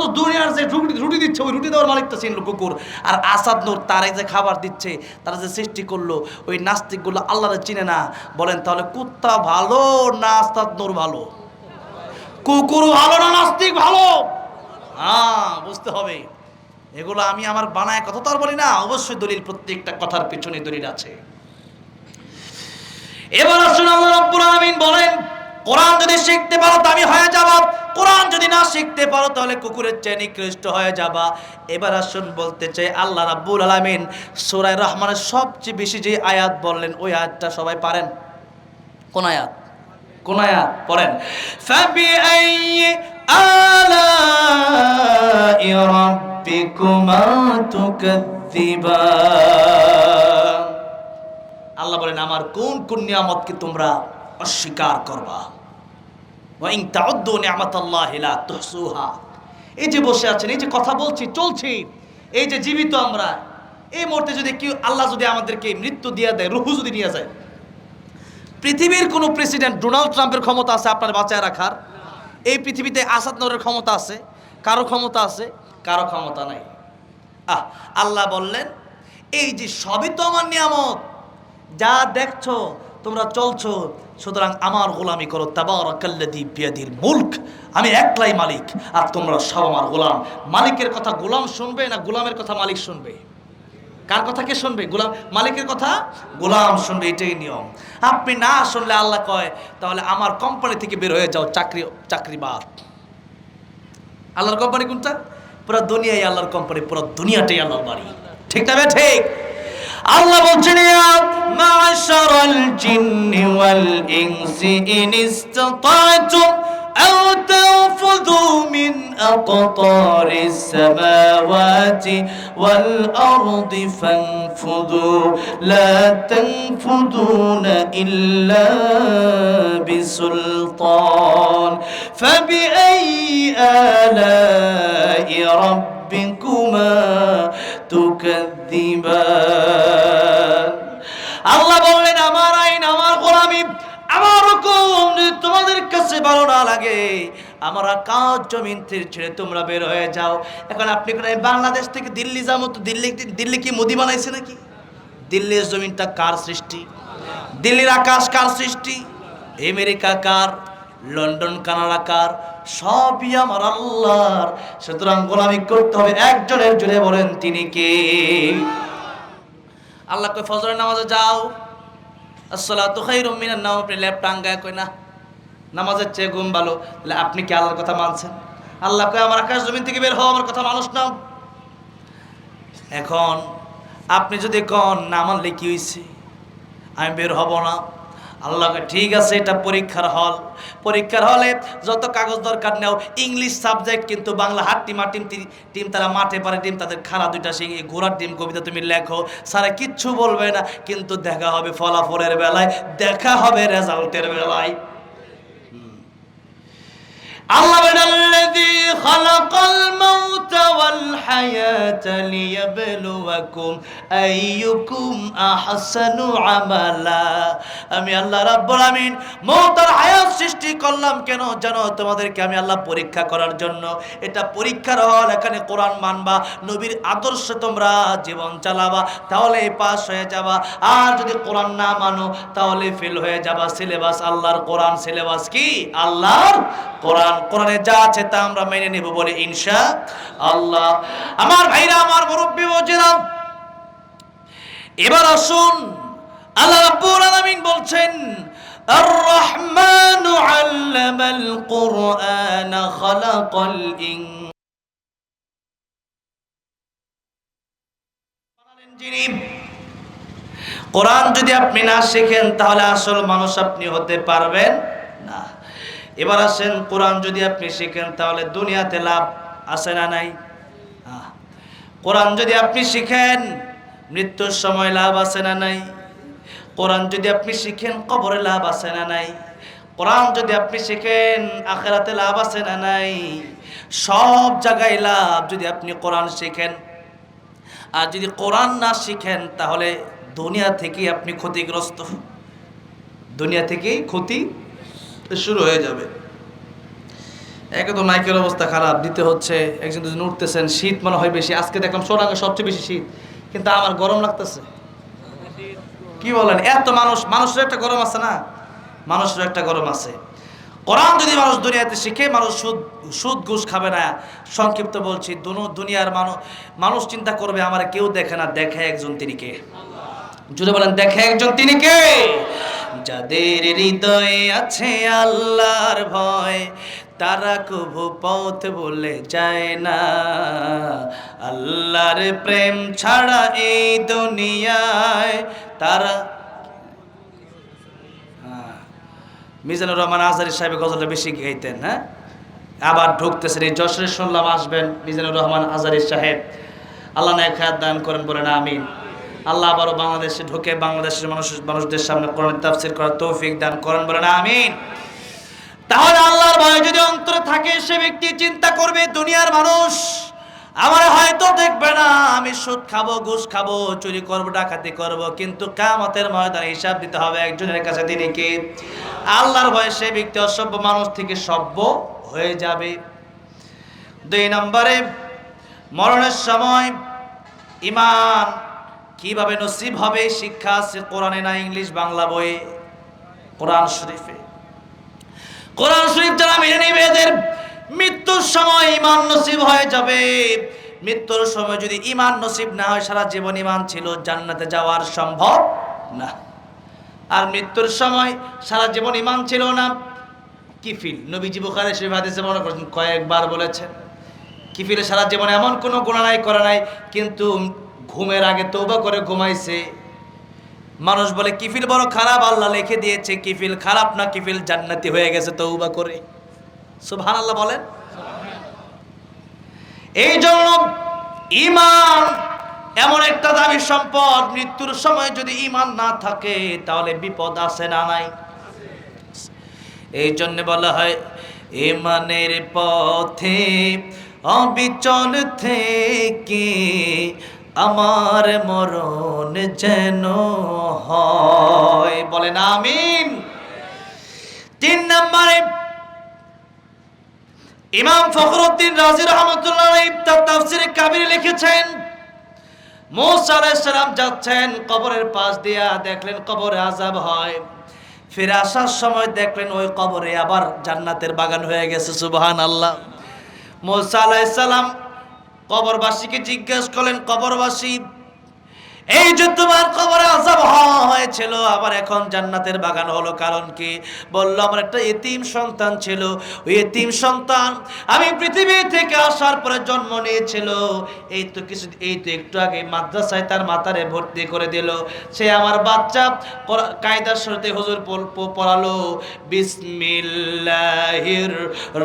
তো দুনিয়ার যে রুটি দিচ্ছে ওই রুটি দেওয়ার মালিক তো চিনলো কুকুর। আর আসাদ নূর তারা যে খাবার দিচ্ছে, তারা যে সৃষ্টি করলো, ওই নাস্তিকগুলো আল্লাহরে চিনে না। বলেন তাহলে কুত্তা ভালো না আসাদ নূর ভালো? কুকুর ভালো না নাস্তিক ভালো? হ্যাঁ, বুঝতে হবে। এগুলো আমি আমার বানায় কথা তো আর বলি না, অবশ্যই দলিল, প্রত্যেকটা কথার পিছনে দলিল আছে। এবার আসুন আল্লাহ রাব্বুল আলামিন বলেন কোরআন যদি শিখতে পারো দামি হয়ে যাবা, কোরআন যদি না শিখতে পারো তাহলে কুকুরের চেয়ে নিকৃষ্ট হয়ে যাবা। এবার আসুন বলতে চাই আল্লাহ রাব্বুল আলামিন সূরা রহমানের সবচেয়ে বেশি যে আয়াত বললেন, ওই আয়াতটা সবাই পারেন? কোন আয়াত? কোন আয়াত পড়েন? ফাবিআইয়ি আলাই রাব্বিকুমা তুকাযযিবান। আল্লাহ বলেন আমার কোন কোন নিয়ামতকে তোমরা অস্বীকার করবা। ওয়া ইন তাউদ্দু নি'মাতাল্লাহি লা তুহসুহা। এই যে বসে আছেন, এই যে কথা বলছি, চলছি, এই যে জীবিত আমরা, এই মুহূর্তে যদি কেউ আল্লাহ যদি আমাদেরকে মৃত্যু দিয়ে দেয়, রূহ যদি নিয়ে যায়, পৃথিবীর কোন প্রেসিডেন্ট ডোনাল্ড ট্রাম্পের ক্ষমতা আছে আপনার বাঁচায় রাখার? এই পৃথিবীতে আসাদ নূরের ক্ষমতা আছে? কারো ক্ষমতা আছে? কারো ক্ষমতা নাই। আল্লাহ বললেন এই যে সবই তো আমার নিয়ামত, যা দেখছো তোমরা চলছো, সুতরাং আমার গোলামি করো। তাবারাকাল্লাযী বিয়াদিল মুলক, আমি একলাই মালিক আর তোমরা সব আমার গোলাম। মালিকের কথা গোলাম শুনবে না গোলামের কথা মালিক শুনবে? কার কথা কে শুনবে? গোলাম। মালিকের কথা গোলাম শুনবে, এটাই নিয়ম। আপনি না শুনলে আল্লাহ কয় তাহলে আমার কোম্পানি থেকে বের হয়ে যাও, চাকরি বাদ। আল্লাহর কোম্পানি কোনটা? পুরো দুনিয়াই আল্লাহর কোম্পানি, পুরো দুনিয়াটাই আল্লাহর বাড়ি। ঠিক না? ঠিক। আল্লাহ বলছেন ইয়া মা'শারাল জিন্নি ওয়াল ইনসি ইন ইসতাতা'তুম আও তানফুযু মিন আকতারিস সামাওয়াতি ওয়াল আরদি ফানফুযু লা তানফুযুনা ইল্লা বিসুলতান ফাবিআইয়ি আলা'i রাব্বিকুমা তুকাযযিবান। আল্লাহ বললেন আমার আইন, আমার গোলামি, আমার হুকুম যদি তোমাদের কাছে ভালো না লাগে, আমার আকাশ জমিন ছেড়ে তোমরা বের হয়ে যাও। এখন আপনি কোন বাংলাদেশ থেকে দিল্লি যাবো, তো দিল্লি কি মোদি বানাইছে নাকি? দিল্লির জমিনটা কার সৃষ্টি? দিল্লির আকাশ কার সৃষ্টি? আমেরিকা কার? লন্ডন কানাডা কার? সবই আমার আল্লাহর। সুতরাং গোলামি করতে হবে একজনের, জুড়ে বলেন তিনি কে? আল্লাহ কয় ফজরের নামাজে যাও, আসসালাতু খায়রুম মিনান নাওম, আপনি লেপ টাঙ্গায় কই না নামাজের চেয়ে ঘুম ভালো। তাহলে আপনি কি আল্লাহর কথা মানছেন? আল্লাহ কয় আমার আকাশ জমিন থেকে বের হও, আমার কথা মানুষ নাও। এখন আপনি যদি কন না মানলে কি হয়েছে, আমি বের হব না, আল্লাহকে ঠিক আছে এটা পরীক্ষার হল, পরীক্ষার হলে যত কাগজ দরকার নেও, ইংলিশ সাবজেক্ট কিন্তু বাংলা হাট্টিমা টিম তারা মাঠে পারে টিম তাদের খাড়া দুইটা সেই ঘোড়ার টিম কবিতা তুমি লেখো, সারা কিচ্ছু বলবে না, কিন্তু দেখা হবে ফলাফলের বেলায়, দেখা হবে রেজাল্টের বেলায়। আল্লাহ আল্লাযী খালাকাল মাউতা ওয়াল হায়াতা লিয়াবলুয়াকুম আইয়ুকুম আহসানু আমালা। আমি আল্লাহ রাব্বুল আমিন মওত আর হায়াত সৃষ্টি করলাম কেন জানো? তোমাদেরকে আমি আল্লাহ পরীক্ষা করার জন্য। এটা পরীক্ষার হল, এখানে কোরআন মানবা, নবীর আদর্শ তোমরা জীবন চালাবা, তাহলে পাস হয়ে যাবা। আর যদি কোরআন না মানো তাহলে ফেল হয়ে যাবা। সিলেবাস আল্লাহর কোরআন, সিলেবাস কি? আল্লাহর কোরআন। কোরআনে যা আছে তা আমরা মেনে নেব বলে ইনশাআল্লাহ। আমার ভাইরা, আমার মুরব্বি ওয়াজিরা, এবার আসুন, আল্লাহ রাব্বুল আলামিন বলছেন আর রহমানু আল্লামাল কুরআন খালাকাল যিনি কোরআন যদি আপনি না শিখেন তাহলে আসল মানুষ আপনি হতে পারবেন না। এবার আসেন, কোরআন যদি আপনি শিখেন তাহলে দুনিয়াতে লাভ আছে না নাই? কোরআন যদি আপনি শিখেন মৃত্যুর সময় লাভ আছে না নাই? কোরআন যদি আপনি শিখেন কবরে লাভ আছে না নাই? কোরআন যদি আপনি শিখেন আখিরাতে লাভ আছে না নাই? সব জায়গায় লাভ যদি আপনি কোরআন শিখেন। আর যদি কোরআন না শিখেন তাহলে দুনিয়া থেকেই আপনি ক্ষতিগ্রস্ত, দুনিয়া থেকেই ক্ষতি শুরু হয়ে যাবে। একে তো মাইকের অবস্থা খারাপ, দিতে হচ্ছে, একজন দুজন উঠতেছেন, শীত মনে হয় বেশি। আজকে দেখলাম সোনাঙ্গে সবচেয়ে বেশি শীত, কিন্তু আমার গরম লাগতেছে। কি বলেন? এত মানুষের একটা গরম আছে না, মানুষের একটা গরম আছে। কোরআন যদি মানুষ দুনিয়াতে শিখে, মানুষ সুদ ঘুষ খাবে না। সংক্ষিপ্ত বলছি, দুনিয়ার মানুষ চিন্তা করবে আমার কেউ দেখে না, দেখে একজন, তিনি কে? জুড়ে বলেন, দেখে একজন, তিনি কে? যাদের হৃদয়ে আছে আল্লাহর ভয়, তারা কভু পথ বলে যায় না। আল্লাহর প্রেম ছাড়া এই দুনিয়ায় তারা। মিজানুর রহমান আজহারী সাহেব গজলটা বেশি গাইতেন। হ্যাঁ, আবার ঢুকতেছেন, এই যশোরে শুনলাম আসবেন মিজানুর রহমান আজহারী সাহেব। আল্লাহ নেক হায়াত দান করেন, বলেন আমিন। আল্লাহ আবারও বাংলাদেশে ঢুকে বাংলাদেশের মানুষদের সামনে কোরআন তাফসীর করার তৌফিক দান করেন, বলেন আমিন। তাহলে আল্লাহর ভয় যদি অন্তরে থাকে, সে ব্যক্তি চিন্তা করবে দুনিয়ার মানুষ আমার হয়তো দেখবে না, আমি সুদ খাবো, ঘুষ খাবো, চুরি করবো, ডাকাতি করবো, কিন্তু কিয়ামতের ময়দানে হিসাব দিতে হবে একজনের কাছে, তিনি কে? আল্লাহর ভয়ে সে ব্যক্তি অসভ্য মানুষ থেকে সভ্য হয়ে যাবে। 2 নম্বরে, মরণের সময় ঈমান কিভাবে নসিব হবে শিক্ষা আছে কোরআনে না ইংলিশ বাংলা বইয়ে? কোরআন শরীফে। কোরআন শরীফ যারা মেনে নেবে এদের মৃত্যুর সময় ঈমান নসিব হয়ে যাবে। মৃত্যুর সময় যদি ঈমান নসিব না হয়, সারা জীবন ঈমান ছিল, জান্নাতে যাওয়ার সম্ভব না। আর মৃত্যুর সময় সারা জীবন ঈমান ছিল না, কিফিল, নবীজি বুখারী শরীফ হাদিসে বর্ণনা করেছেন, কয়েকবার বলেছেন কিফিলে সারা জীবন এমন কোনো গুনাহ নাই, করে নাই, কিন্তু ঘুমের আগে তওবা করে ঘুমাইছে। মানুষ বলে কিফিল বড় খারাপ, আল্লাহ লিখে দিয়েছে কিফিল খারাপ না, কিফিল জান্নাতি হয়ে গেছে তওবা করে। সুবহানাল্লাহ বলেন। এই জন্য ঈমান এমন একটা দামি সম্পদ, মৃত্যুর সময় যদি ঈমান না থাকে তাহলে বিপদ আছে না নাই? এই জন্য বলা হয় ঈমানের পথে অবিচল থেকে আমার মরণ যেন হয়, বলেন আমিন। 3 নম্বরে, ইমাম ফখরুদ্দিন রাজি রাহমাতুল্লাহ আলাইহি তার তাফসীরে কাবীরে লিখেছেন, মুসা আলাইহিস সালাম যাচ্ছেন কবরের পাশ দিয়া, দেখলেন কবরে আযাব হয়, ফিরে আসার সময় দেখলেন ওই কবরে আবার জান্নাতের বাগান হয়ে গেছে। সুবহানাল্লাহ। মুসা আলাইহিস সালাম কবরবাসীকে জিজ্ঞেস করলেন, কবরবাসী এই যে তোমার কবরে আযাব হয়েছিল, আবার এখন জান্নাতের বাগান হলো, কারণ কি? বলল আমার একটা এতিম সন্তান ছিল, ওই এতিম সন্তান আমি পৃথিবী থেকে আসার পরে জন্ম নিয়েছিল, এই তো একটু আগে মাদ্রাসায় তার মাতারে ভর্তি করে দিল, সে আমার বাচ্চা কায়দার সাথে হুজুর পড়ালো বিসমিল্লাহির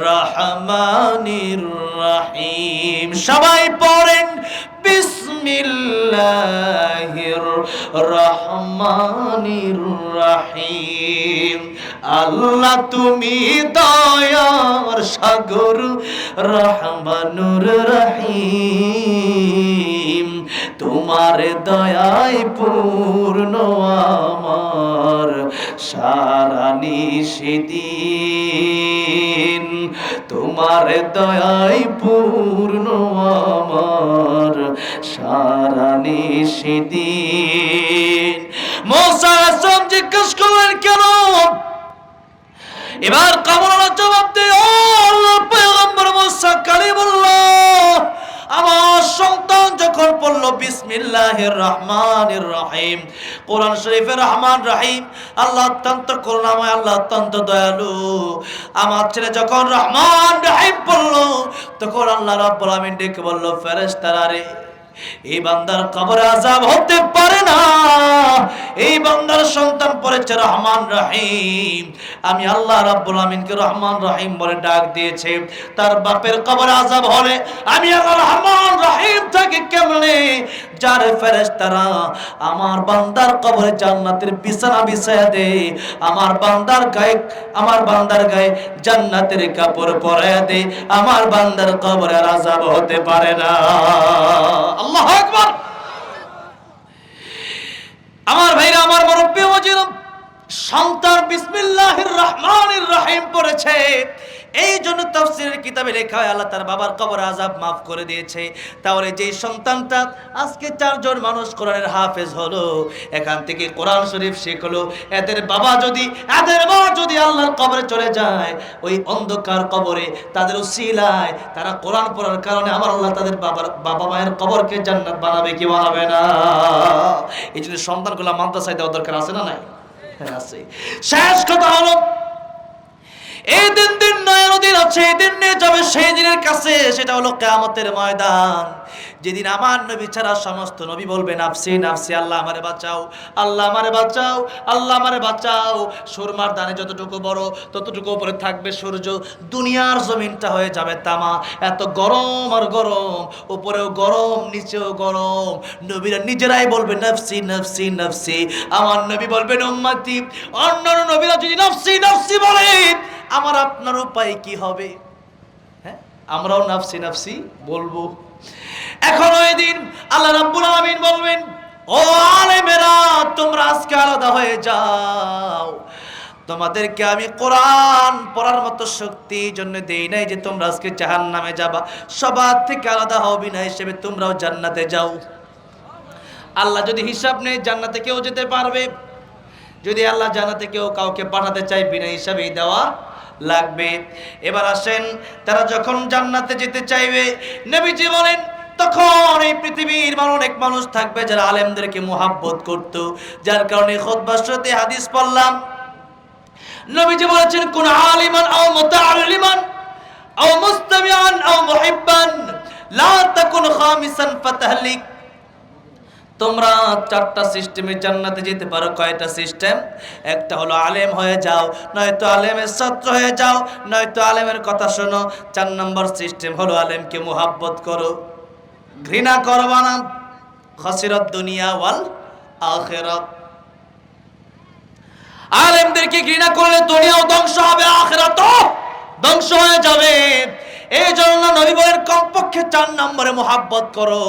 রহমানির রহিম। সবাই পড়েন বিসমিল্লাহির রহমানির রহিম। আল্লাহ তুমি দয়ার সাগর, রহমানুর রহিম, তোমার দয়ায় পূর্ণ আমার সারা নিশিদিন, তোমার দয়ায় পূর্ণ আমার সারা নিশিদিন। মুসা আলাইহিস সালাম জিজ্ঞেস করলেন কেন? এবার কবরওয়ালা জবাব দেয়, ও আল্লাহর পয়গম্বর মুসা কালিমুল্লাহ, আমার সন্তান যখন পড়ল বিসমিল্লাহির রহমানির রহিম, কোরআন শরীফের রহমান রহিম, আল্লাহ অত্যন্ত করুণাময়, আল্লাহ অত্যন্ত দয়ালু, আমার ছেলে যখন রহমান রহিম পড়ল, তখন আল্লাহ রাব্বুল আমিন ডেকে বলল, ফেরেশতারা রে, এই বান্দার কবরে আযাব হতে পারে না, এই বান্দার সন্তান পড়েছে রহমান রহিম, আমি আল্লাহ রাব্বুল আমিনকে রহমান রহিম বলে ডাক দিয়েছে, তার বাপের কবরে আযাব হলে আমি আল্লাহ রহমান রহিম থেকে কেমনে? যার ফেরেশতারা আমার বান্দার কবরে জান্নাতের বিছানা বিছায়া দে, আমার বান্দার গায়ে জান্নাতের কাপড় পরায়া দে, আমার বান্দার কবরে আযাব হতে পারে না। আল্লাহু আকবার। আমার ভাইরা, আমার মুরব্বি ওয়াজির, সন্তান বিসমিল্লাহির রহমানির রহিম পড়েছে, এই জন্য তাফসীরের কিতাবে লেখা হয় আল্লাহ তার বাবার কবর আযাব মাফ করে দিয়েছে। তাহলে যে সন্তানটা আজকে 4 জন মানুষ কোরআনের হাফেজ হলো, এখান থেকে কোরআন শরীফ শিখলো, এদের বাবা যদি, এদের মা যদি আল্লাহর কবরে চলে যায়, ওই অন্ধকার কবরে তাদের উসিলায় তারা কোরআন পড়ার কারণে আমার আল্লাহ তাদের বাবা মায়ের কবরকে জান্নাত বানাবে কি বানাবে না? এই জন্য সন্তানগুলো মাদ্রাসায় দেওয়া দরকার আছে না নাই? আছে। শেষ কথা হলো, এই দিন নয় দিন আছে, এই দিন নিয়ে যাবে সেই দিনের কাছে, সেটা হলো কিয়ামতের ময়দান, যেদিন আমার নবী ছাড়া সমস্ত নবী বলবে নাফসি নাফসি, আল্লাহ আমারে বাঁচাও, আল্লাহ আমারে বাঁচাও, আল্লাহ আমারে বাঁচাও। সুরমার দানে যতটুকু বড় ততটুকু উপরে থাকবে সূর্য, দুনিয়ার জমিনটা হয়ে যাবে তামা, এত গরম আর গরম, উপরেও গরম নিচেও গরম। নবীরা নিজেরাই বলবে নাফসি নাফসি নাফসি, আমার নবী বলবেন উম্মতি। অন্যান্য নবীরা যদি নাফসি নাফসি বলে, আমার আপনার উপায় কি হবে? হ্যাঁ, আমরাও নাফসি নাফসি বলবো। এখন ওই দিন আল্লাহ রাব্বুল আলামিন বলবেন, ও আলেমেরা, তোমরা আজকে আলাদা হয়ে যাও, তোমাদেরকে আমি কোরআন পড়ার মতো শক্তি জন্য দেই নাই যে তোমরা আজকে জাহান্নামে যাবা, সবার থেকে আলাদা হও, বিনা হিসেবে তোমরাও জান্নাতে যাও। আল্লাহ যদি হিসাব নেই, জান্নাতে কেউ যেতে পারবে? যদি আল্লাহ জান্নাতে কেউ কাউকে পাঠাতে চায়, বিনা হিসাবেই দেওয়া লাগবে। এবার আসেন, তারা যখন জান্নাতে যেতে চাইবে, নবীজি বলেন তখন এই পৃথিবীর অনেক মানুষ থাকবে যারা আলেমদেরকে মুহাব্বত করত, যার কারণে খুতবার শুরুতে হাদিস পড়লাম, নবীজি বলেছেন কোন আলিমান আও মুতাআল্লিমান আও মুস্তামিআন আও মুহিব্বান লা তাকুন খামিসান ফাতাহলিক। তোমরা 4টা সিস্টেমে জান্নাতে যেতে পারো। কয়টা সিস্টেম? একটা হলো আলেম হয়ে যাও, নয়তো আলেমের ছাত্র হয়ে যাও, নয়তো আলেমের কথা শোনো। 4 নম্বর সিস্টেম হলো আলেমকে মুহাব্বত করো, ঘৃণা করবা না। খাসিরাত দুনিয়া ওয়াল আখিরাত। আলেমদেরকে ঘৃণা করলে দুনিয়াও ধ্বংস হবে, আখিরাতও ধ্বংস হয়ে যাবে। এই জন্য নবী বলেন কমপক্ষে 4 নম্বরে মুহাব্বত করো।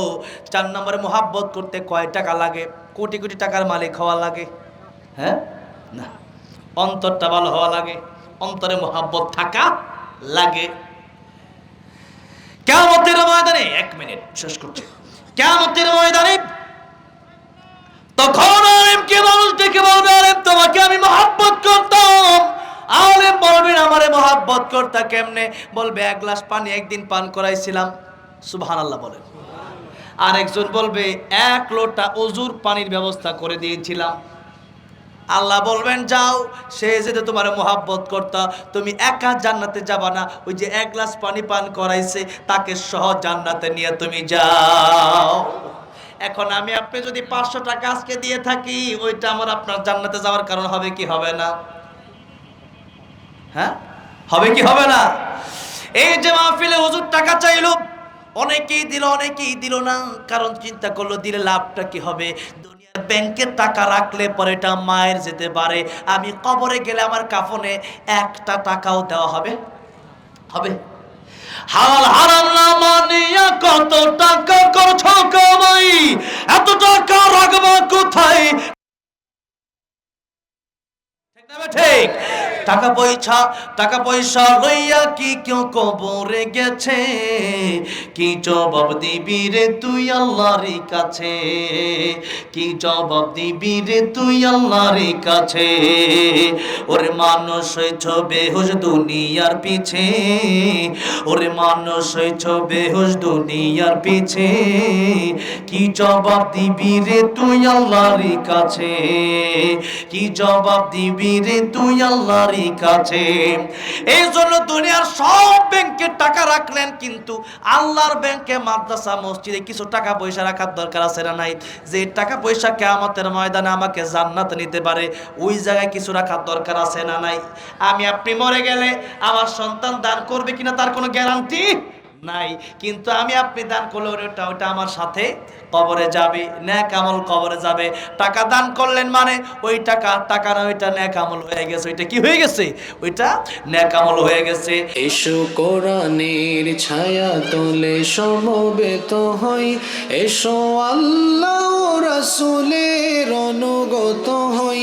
4 নম্বরে মুহাব্বত করতে কয় টাকা লাগে? কোটি কোটি টাকার মালিক হওয়া লাগে? হ্যাঁ না, অন্তরটা ভালো হওয়া লাগে, অন্তরে মুহাব্বত থাকা লাগে। কিয়ামতের ময়দানে, 1 মিনিট শেষ করছি, কিয়ামতের ময়দানে তখন আলেমকে মানুষ ডেকে বলবে, আলেম তোমাকে আমি মুহাব্বত করতাম। আলেম বলবেন আমারে মুহাব্বত করতা কেমনে? বলবে 1 গ্লাস পানি একদিন পান করাইছিলাম। সুবহানাল্লাহ বলেন। আরেকজন বলবে 1 লোটা অজুর পানির ব্যবস্থা করে দিয়েছিলাম। আল্লাহ বলবেন যাও, সে যেতে তোমার মোহাব্বত করতা, তুমি একা জান্নাতে যাবা না, ওই যে 1 গ্লাস পানি পান করাইছে তাকে সহ জান্নাতে নিয়ে তুমি যাও। এখন আমি আপনি যদি 500 টাকা আজকে দিয়ে থাকি, ওইটা আমার আপনার জান্নাতে যাওয়ার কারণ হবে কি হবে না? হ্যাঁ, হবে কি হবে না? এই যে মাহফিলে হুজুর টাকা চাইলো, অনেকেই দিল না, কারণ চিন্তা করলো দিলে লাভটা কি হবে। দুনিয়ার ব্যাংকে টাকা রাখলে পরে এটা মায়ের যেতে পারে, আমি কবরে গেলে আমার কাফনে একটা টাকাও দেওয়া হবে হবে। হালাল হারাম না মানিয়া কত টাকা করছো কামাই, এত টাকা রাখবা কোথায়? ঠিক, টাকা পয়সা লইয়া কি কেউ কবরে গেছে? কি জবাব দিবি রে তুই আল্লাহর কাছে? কি জবাব দিবি রে তুই আল্লাহর কাছে? ওরে মানুষ হইছ বেহুশ দুনিয়ার পিছে, ওরে মানুষ হইছ বেহুশ দুনিয়ার পিছে, কি জবাব দিবি রে তুই আল্লাহর কাছে? কি জবাব দিবি রে তুই আল্লাহর কাছে? এই জন্য দুনিয়ার সব ব্যাংকে টাকা রাখলেন, কিন্তু আল্লাহর ব্যাংকে, মাদ্রাসা, মসজিদে কিছু টাকা পয়সা রাখার দরকার আছে না নাই? যে টাকা পয়সা কিয়ামতের ময়দানে আমাকে জান্নাতে নিতে পারে, ওই জায়গায় কিছু রাখার দরকার আছে না নাই? আমি আপনি মরে গেলে আমার সন্তান দান করবে কিনা তার কোনো গ্যারান্টি নাই, কিন্তু আমি আপনি দান করলে ওটা আমার সাথে কবরে যাবে, নেক আমল কবরে যাবে। টাকা দান করলেন মানে ওই টাকা না, ওইটা নেক আমল হয়ে গেছে। ওইটা কি হয়ে গেছে? ওইটা নেক আমল হয়ে গেছে। এসো কোরআনের ছায়া তলে সমবেত হই, এসো আল্লাহ রাসূলের অনুগত হই।